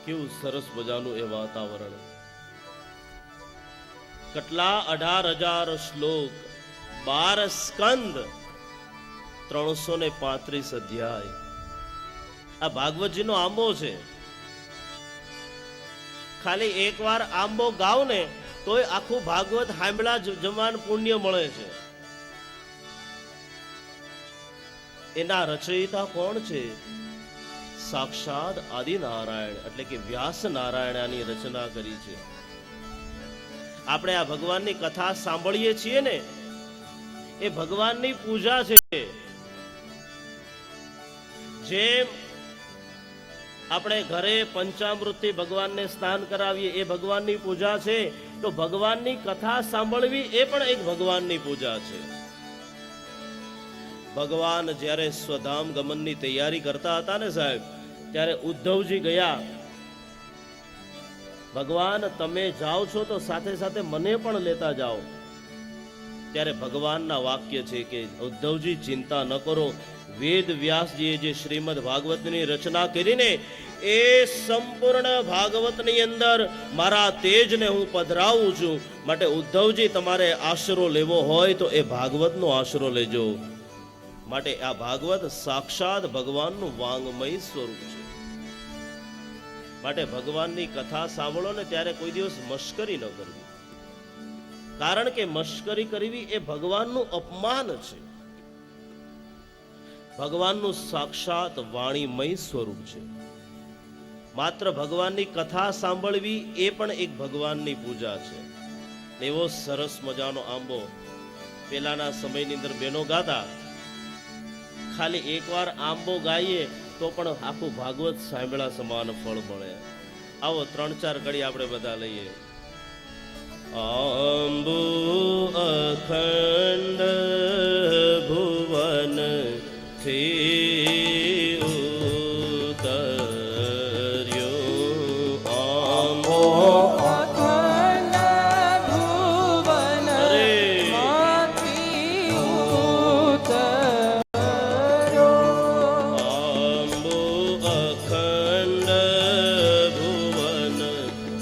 કેવું સરસ મજાનું એ વાતાવરણ. કેટલા 18,000 શ્લોક, 12 સ્કંદ, 335 અધ્યાય. આ ભાગવતજીનો આંબો છે. ખાલી એકવાર આંબો ગાવ ને તોય આખું ભાગવત સાંભળા જમાન પુણ્ય મળે છે. એના રચયિતા કોણ છે? સાક્ષાત આદિનારાયણ એટલે કે વ્યાસ નારાયણની રચના કરી છે. આપણે આ ભગવાનની કથા સાંભળીએ છીએ ને, એ ભગવાનની પૂજા છે. જેમ આપણે ઘરે પંચામૃતથી ભગવાનને સ્નાન કરાવીએ એ ભગવાનની પૂજા છે, તો ભગવાનની કથા સાંભળવી એ પણ એક ભગવાનની પૂજા છે. ભગવાન જ્યારે સ્વધામ ગમનની તૈયારી કરતા હતા ને સાહેબ, ત્યારે ઉદ્ધવજી ગયા. ભગવાન તમે જાઓ છો તો સાથે સાથે મને પણ લેતા જાઓ. ત્યારે ભગવાનના વાક્ય છે કે ઉદ્ધવજી ચિંતા ન કરો, વેદ વ્યાસજીએ જે શ્રીમદ ભાગવતની રચના કરીને એ સંપૂર્ણ ભાગવતની અંદર મારા તેજને હું પધરાવું છું. માટે ઉદ્ધવજી તમારે આશરો લેવો હોય તો એ ભાગવતનો આશરો લેજો. માટે આ ભાગવત સાક્ષાત ભગવાનનું વાંગમય સ્વરૂપ છે. માટે ભગવાનની કથા સાંભળો ને ત્યારે કોઈ દિવસ મશ્કરી ન કરવી, કારણ કે મશ્કરી કરવી એ ભગવાનનું અપમાન છે. ભગવાનનું સાક્ષાત વાણીમય સ્વરૂપ છે. માત્ર ભગવાનની કથા સાંભળવી એ પણ એક ભગવાનની પૂજા છે. એવો સરસ મજાનો આંબો પેલાના સમયની અંદર બેનો ગાતા, ખાલી એકવાર આંબો ગાઈએ તો પણ આખું ભાગવત સાંભળ્યા સમાન ફળ મળે. આવો 3-4 કડી આપણે બધા લઈએ. આંબો અખંડ ભુવન થી ઉતર્યો, આંબો અખંડ ભુવન માંથી ઉતર્યો. આંબો અખંડ ભુવન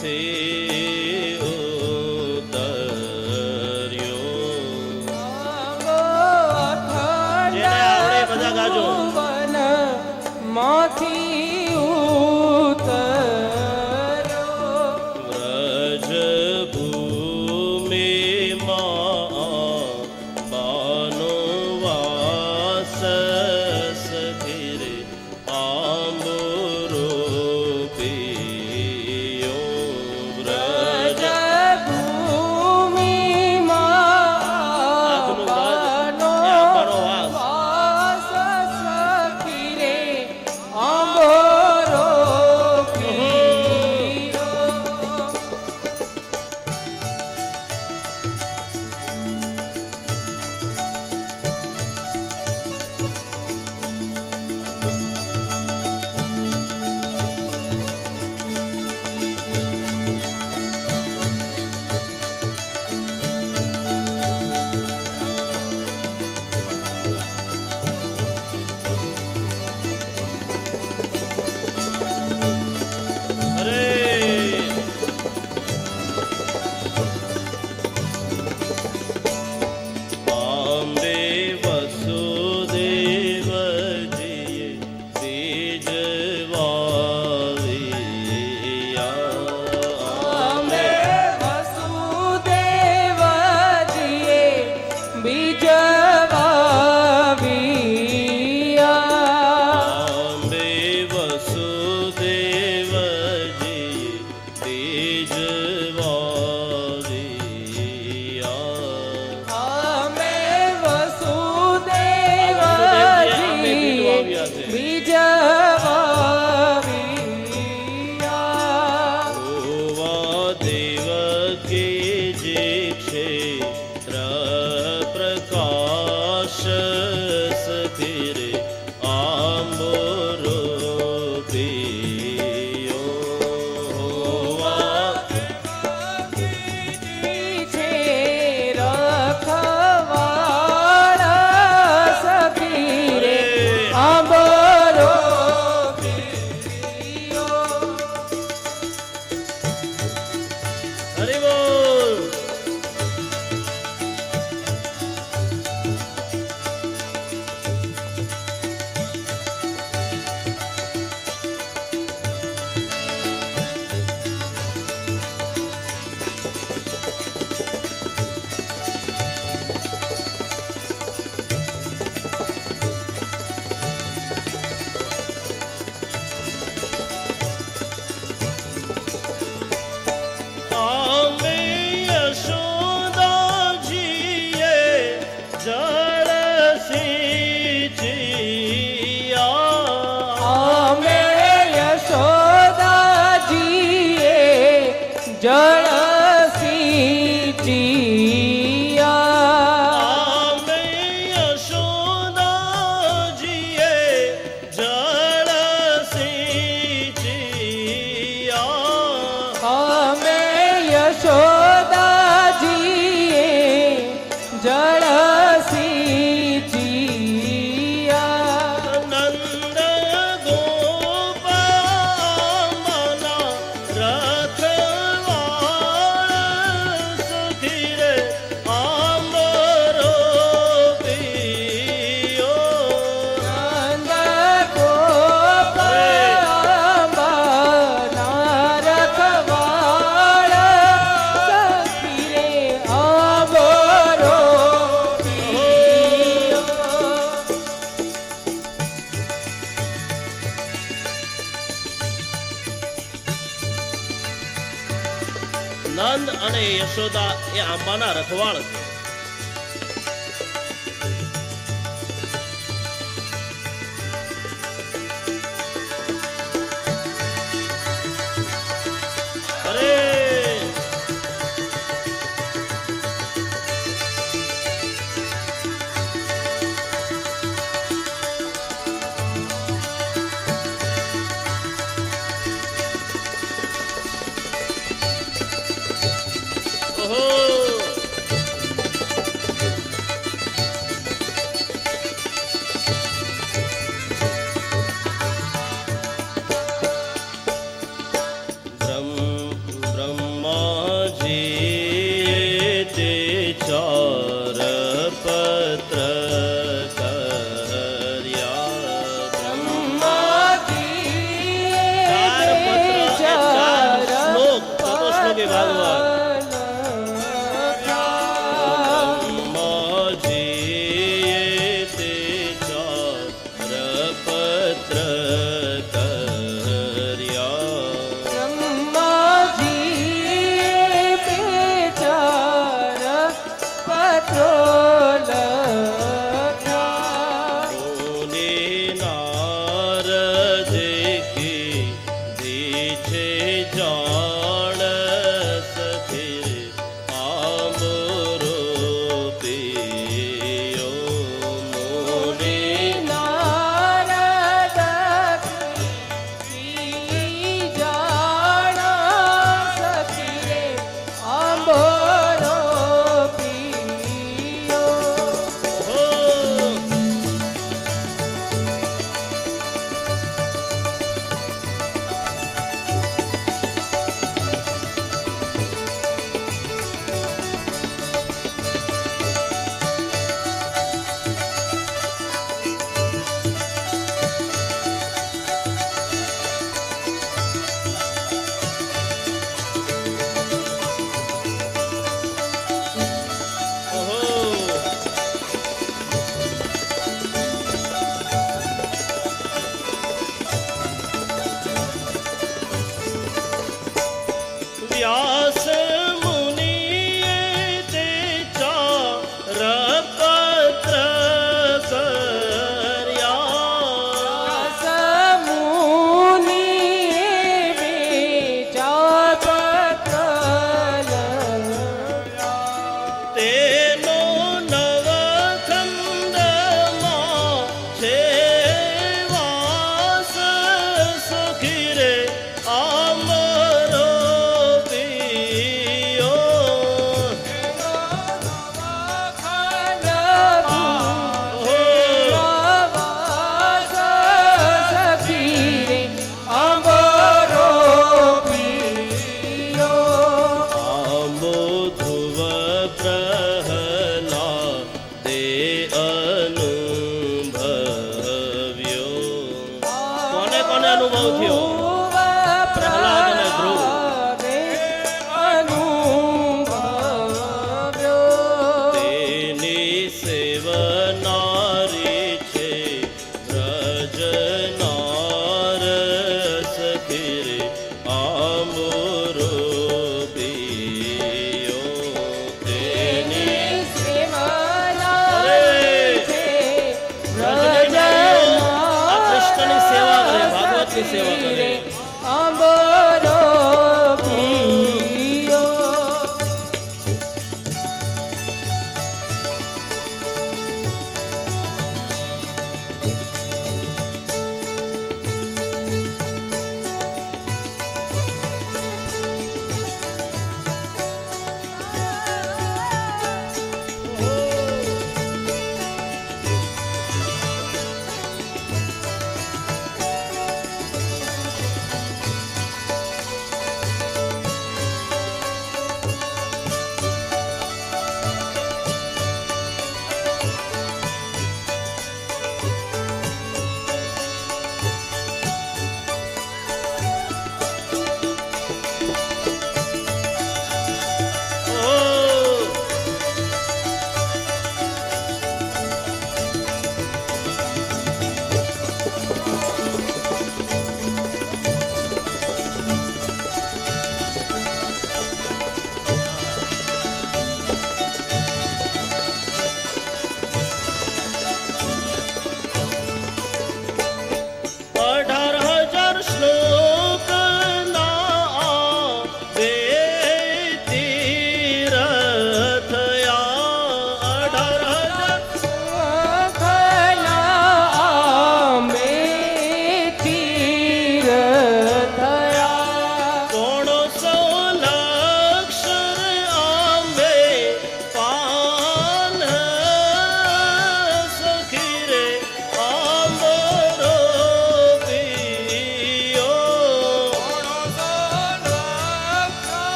થી ઉતર્યો. જેને આવડે બધા ગાજો. ભુવન માંથી ઉતર્યો. વ્રજ ભૂમિમાં બાનો વાસ સખીરે, આંબો રોપિયો. વ્રજ ભૂમિમાં આંબનો વાસ. વાસ સખી રે આંબો રોપ્યો. આંબે વસુદેવજીએ બીજ વાવ્યા. અમે વસુદેવજીએ બીજ વાવ્યા. આંબે વસુદેવજીએ બીજ વાવ્યા. અમે વસુદેવજી બીજ વાવ્યા. ગોવા દેવકી જે ક્ષેત્ર પ્રકાશ સખીરે, આંબો રોપિયો. છે રખવાળ સખી રે આંબો રોપ્યો. હરિ બોલ. નંદ અને યશોદા એ આંબાના રખવાળ છે. અરે ઓહો બ્રહ્માજી તે ચાર પત્ર વ્યાસ મુનિએ તે ચાર પત્ર તેનો નવખંડમાં છે વાસ સુખી રે આમરો પિયો. આંબો ધ્રુવ પ્રહલાદે અનુભવ્યો. કોને કોને અનુભવ થયો? પ્રહલાદ અને ધ્રુવ. તેની સેવનારી છે વ્રજનાર સખી રે આંબરો પિયો. તેની આ કૃષ્ણની સેવા કરે, ભાગવતની સેવા કરે.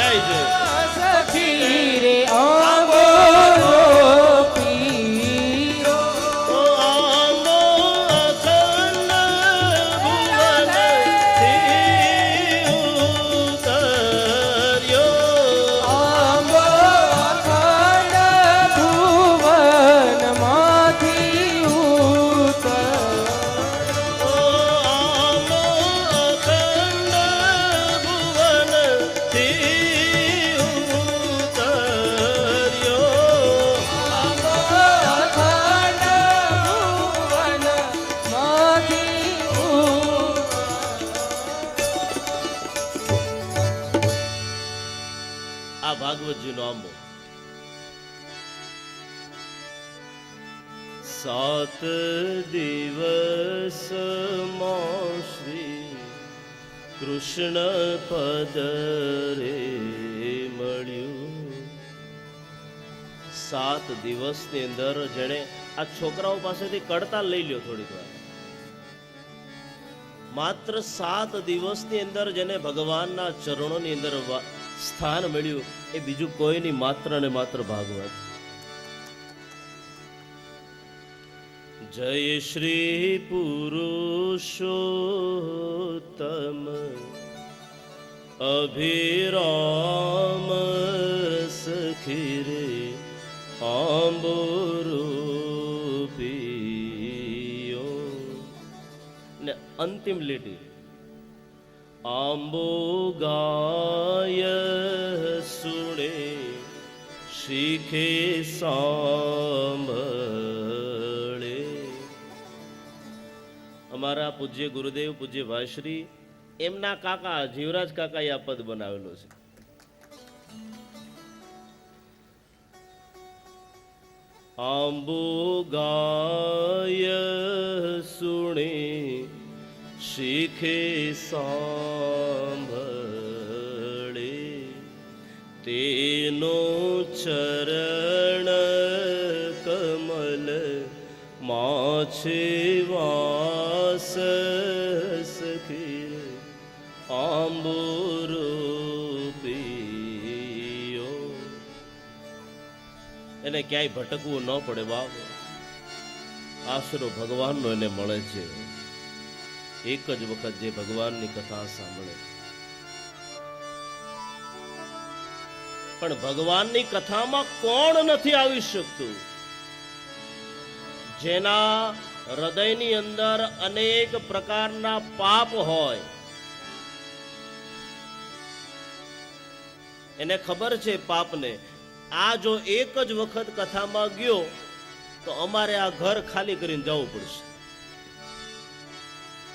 ગાય છે. સખી રે આંબો પીરો ઓ આંબો અખંડ ભુવનથી ઉતર્યો. આંબો અખંડ ભુવનમાંથી ઉતર્યો. ઓ આંબો અખંડ ભુવનથી ઉતર્યો. આંબો અખંડ ભુવનમાંથી આ ભાગવતજીનો આંબો. 7 દિવસમાં શ્રી કૃષ્ણ પદ રે મળ્યું. 7 દિવસની અંદર જેણે આ છોકરાઓ પાસેથી કડતાલ લઈ લ્યો થોડીક વાર. માત્ર 7 દિવસની અંદર જેને ભગવાનના ચરણોની અંદર સ્થાન મળ્યું એ બીજું કોઈની માત્ર ને માત્ર ભાગવત. જય શ્રી પુરુષોત્તમ અભિરામ સખી રે આંબોરૂપિયો. ને અંતિમ લીટી આંબો ગાય સુણે શીખે સાંભળે. અમારા પૂજ્ય ગુરુદેવ પૂજ્ય ભાઈશ્રી એમના કાકા જીવરાજ કાકાએ આ પદ બનાવેલો છે. આંબો ગાય સુણે શીખે સાંભળે તેનો ચરણ કમલ માછે વાસ સખી આંબોરૂપિયો. એને ક્યાંય ભટકવું ન પડે બાપ. આશરો ભગવાનનો એને મળે છે. એક જ વખત જે ભગવાનની કથા સાંભળે. પણ ભગવાનની કથામાં કોણ નથી આવી શકતું? જેના હૃદયની અંદર અનેક પ્રકારના પાપ હોય. એને ખબર છે પાપને. આ જો એક જ વખત કથામાં ગયો તો અમારે આ ઘર ખાલી કરીને જવું પડશે.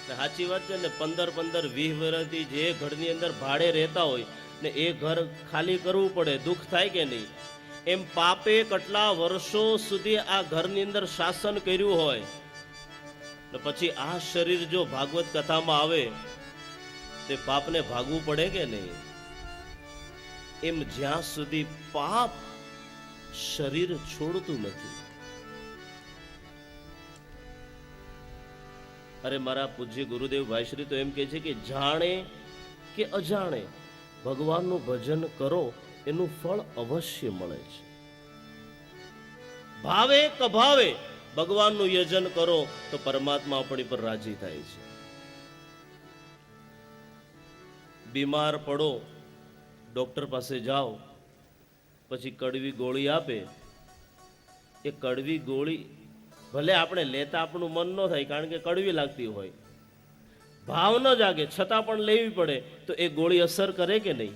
સાચી વાત છે ને. 15-15, 20 વર્ષથી જે ઘરની અંદર ભાડે રહેતા હોય ને એ ઘર ખાલી કરવું પડે, દુઃખ થાય કે નહીં? એમ પાપે કેટલા વર્ષો સુધી આ ઘરની અંદર શાસન કર્યું હોય ને પછી આ શરીર જો ભાગવત કથામાં આવે તે પાપને ભાગવું પડે કે નહીં? એમ જ્યાં સુધી પાપ શરીર છોડતું નથી. અરે મારા પૂજ્ય ગુરુદેવ ભાઈશ્રી તો એમ કહે છે કે જાણે કે અજાણે ભગવાનનું ભજન કરો એનું ફળ અવશ્ય મળે છે. ભાવે કભાવે ભગવાનનું યજન કરો તો પરમાત્મા આપણી પર રાજી થાય છે. બીમાર પડો, ડોક્ટર પાસે જાઓ, પછી કડવી ગોળી આપે. એ કડવી ગોળી ભલે આપણે લેતા આપણું મન ન થાય, કારણ કે કડવી લાગતી હોય, ભાવ ન જાગે, છતાં પણ લેવી પડે. તો એ ગોળી અસર કરે કે નહીં?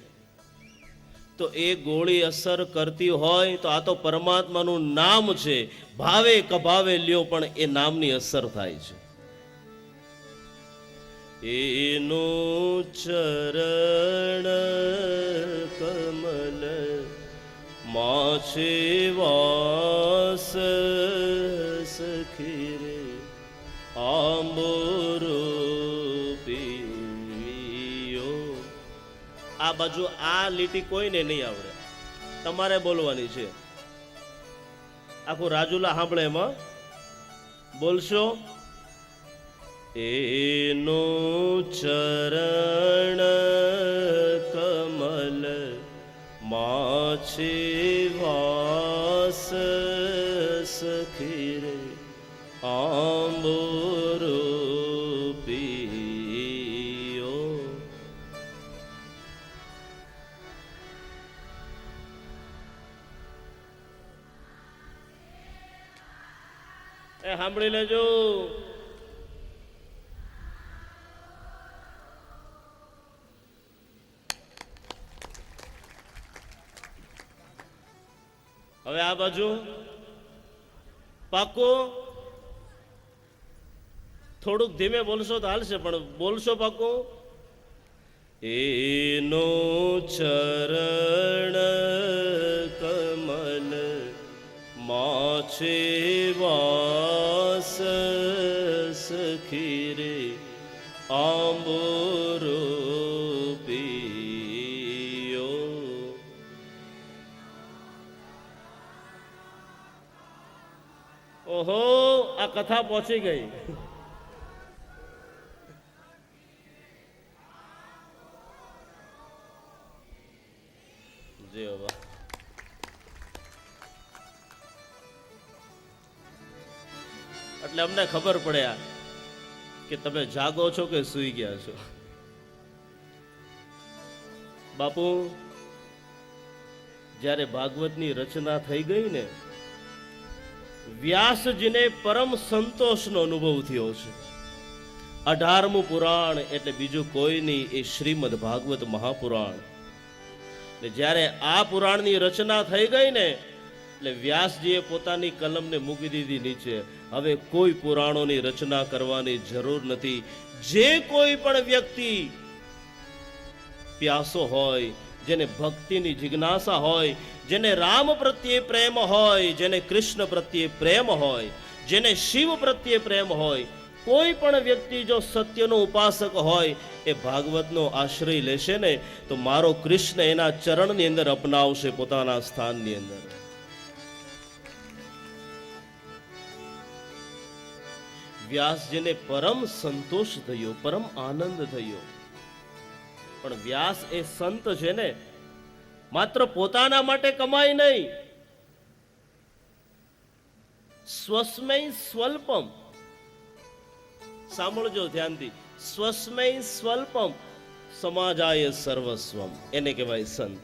તો એ ગોળી અસર કરતી હોય તો આ તો પરમાત્માનું નામ છે. ભાવે કભાવે લ્યો પણ એ નામની અસર થાય છે. એનું ચરણ કમલ માછે વાસ સખી રે આંબોરૂપિયો. આ બાજુ આ લીટી કોઈને નહીં આવડે, તમારે બોલવાની છે. આખું રાજુલા સાંભળે એમાં બોલશો. એનો ચરણ કમલ માછે વાસ સખી રે આંબોરો પીયો. એ સાંભળી લેજો. હવે આ બાજુ પાકો. થોડુંક ધીમે બોલશો તો હાલશે, પણ બોલશો પાકો. એનો ચરણ કમલ માછે વાસ સખી રે આંબોરો પીયો. ઓહો, આ કથા પહોંચી ગઈ. જય બાબા. એટલે અમને ખબર પડ્યા કે તમે જાગો છો કે સૂઈ ગયા છો. બાપુ, જ્યારે ભાગવતની રચના થઈ ગઈ ને, વ્યાસજીને પરમ સંતોષનો અનુભવ થયો છે. 18મું પુરાણ એટલે બીજું કોઈ નહીં, એ શ્રીમદ ભાગવત મહાપુરાણ. ને જ્યારે આ પુરાણની રચના થઈ ગઈ ને, એટલે વ્યાસજીએ પોતાની કલમને મૂકી દીધી નીચે. હવે કોઈ પુરાણોની રચના કરવાની જરૂર નથી. જે કોઈ પણ વ્યક્તિ પ્યાસો હોય, જેને ભક્તિની જિજ્ઞાસા હોય, જેને રામ પ્રત્યે પ્રેમ હોય, જેને કૃષ્ણ પ્રત્યે પ્રેમ હોય, જેને શિવ પ્રત્યે પ્રેમ હોય, કોઈ પણ વ્યક્તિ જો સત્યનો ઉપાસક હોય, એ ભાગવતનો આશ્રય લેશે ને, તો મારો કૃષ્ણ એના ચરણની અંદર અપનાવશે, પોતાના સ્થાનની અંદર. વ્યાસજીને પરમ સંતોષ થયો, પરમ આનંદ થયો. પણ વ્યાસ એ સંત છે ને, માત્ર પોતાના માટે કમાય નહીં. સ્વસ્મય સ્વલ્પમ, સાંભળજો ધ્યાનથી. સ્વસ્મય સ્વલ્પમ સમાજાય સર્વસ્વમ, એને કહેવાય સંત.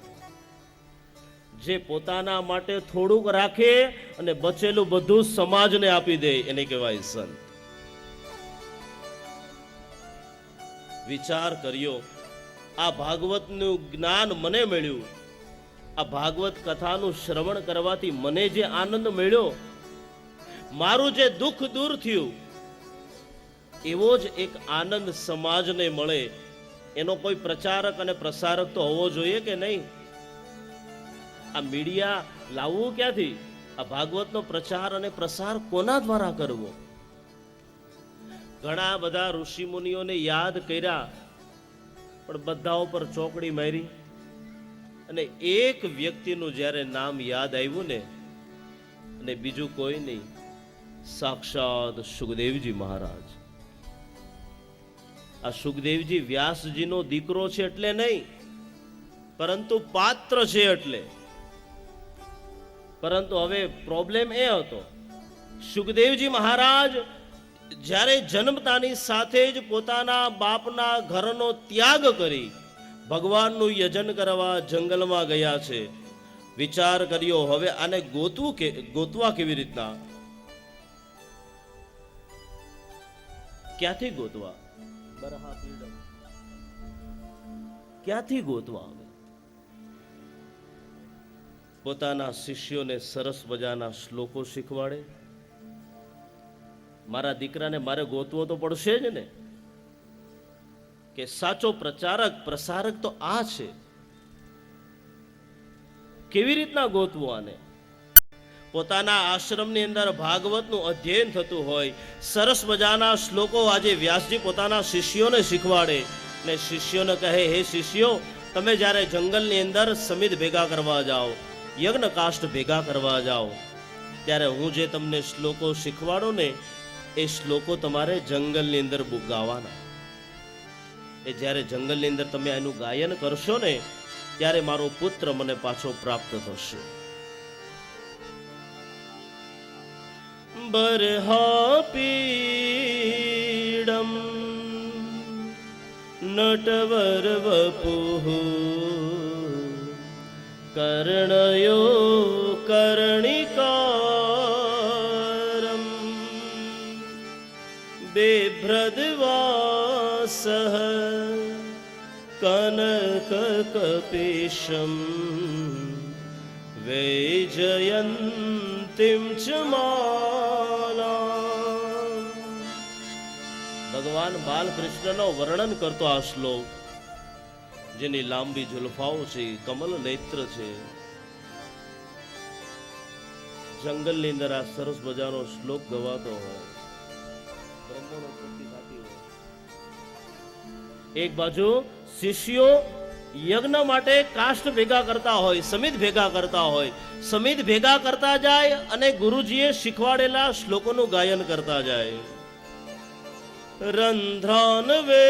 જે પોતાના માટે થોડુંક રાખે અને બચેલું બધું સમાજને આપી દે, એને કહેવાય સંત. વિચાર કર્યો, આ ભાગવતનું જ્ઞાન મને મળ્યું, આ ભાગવત કથાનું શ્રવણ કરવાથી મને જે આનંદ મળ્યો, મારું જે દુઃખ દૂર થયું, એવો જ એક આનંદ સમાજને મળે. એનો કોઈ પ્રચારક અને પ્રસારક તો હોવો જોઈએ કે નહીં? આ મીડિયા લાવવું ક્યાંથી? આ ભાગવતનો પ્રચાર અને પ્રસાર કોના દ્વારા કરવો? ઘણા બધા ઋષિ મુનિઓને યાદ કર્યા, પણ બધા ઉપર ચોકડી મારી. અને એક વ્યક્તિનું જ્યારે નામ યાદ આવ્યું ને, અને બીજું કોઈ નહીં, સાક્ષાત સુખદેવજી મહારાજ. આ સુખદેવજી વ્યાસજીનો દીકરો છે એટલે નહીં, પરંતુ પાત્ર છે એટલે. પરંતુ હવે પ્રોબ્લેમ એ હતો, સુખદેવજી મહારાજ જ્યારે જન્મતાની સાથે જ પોતાના બાપના ઘરનો ત્યાગ કરી ભગવાનનું યજન કરવા જંગલમાં ગયા છે. વિચાર કર્યો, હવે આને ગોતવા કેવી રીતના? ક્યાંથી ગોતવા? ક્યાંથી ગોતવા? પોતાના શિષ્યોને સરસ મજાના શ્લોકો શીખવાડે. મારા દીકરાને મારે ગોતવો તો પડશે જ ને, કે સાચો પ્રચારક પ્રસારક તો આ છે. કેવી રીતના ગોતવું આને? પોતાના આશ્રમની અંદર ભાગવતનું અધ્યયન થતું હોય, સરસ મજાના શ્લોકો આજે વ્યાસજી પોતાના શિષ્યોને શીખવાડે, ને શિષ્યોને કહે, હે શિષ્યો, તમે જ્યારે જંગલની અંદર સમિધ ભેગા કરવા જાઓ, યજ્ઞ કાષ્ઠ ભેગા કરવા જાઓ, ત્યારે હું જે તમને શ્લોકો શીખવાડું ને, એ શ્લોકો તમારે જંગલની અંદર ગાવાના. એ જ્યારે જંગલની અંદર તમે એનું ગાયન કરશો ને, ત્યારે મારો પુત્ર મને પાછો પ્રાપ્ત થશે. બરહાપીડમ નટવર વપુઃ કર્ણયો કર્ણિકારમ બેભ્રદવાસઃ કનકકપીશમ વૈજયંતીમ ચ માલા. ભગવાન બાલકૃષ્ણનો વર્ણન કરતો આ શ્લોક, જેની લાંબી ઝુલફાઓ છે, કમલ નેત્ર છે, જંગલની અંદર આ સરસ મજાનો શ્લોક ગવાતો હોય, બ્રહ્મનો પૂર્તિ થતી હોય. એક બાજુ શિષ્યો યજ્ઞ માટે કાષ્ઠ ભેગા કરતા હોય, સમિત ભેગા કરતા હોય, સમિત ભેગા કરતા જાય અને ગુરુજીએ શીખવાડેલા શ્લોકોનું ગાયન કરતા જાય. રંધ્રાન વે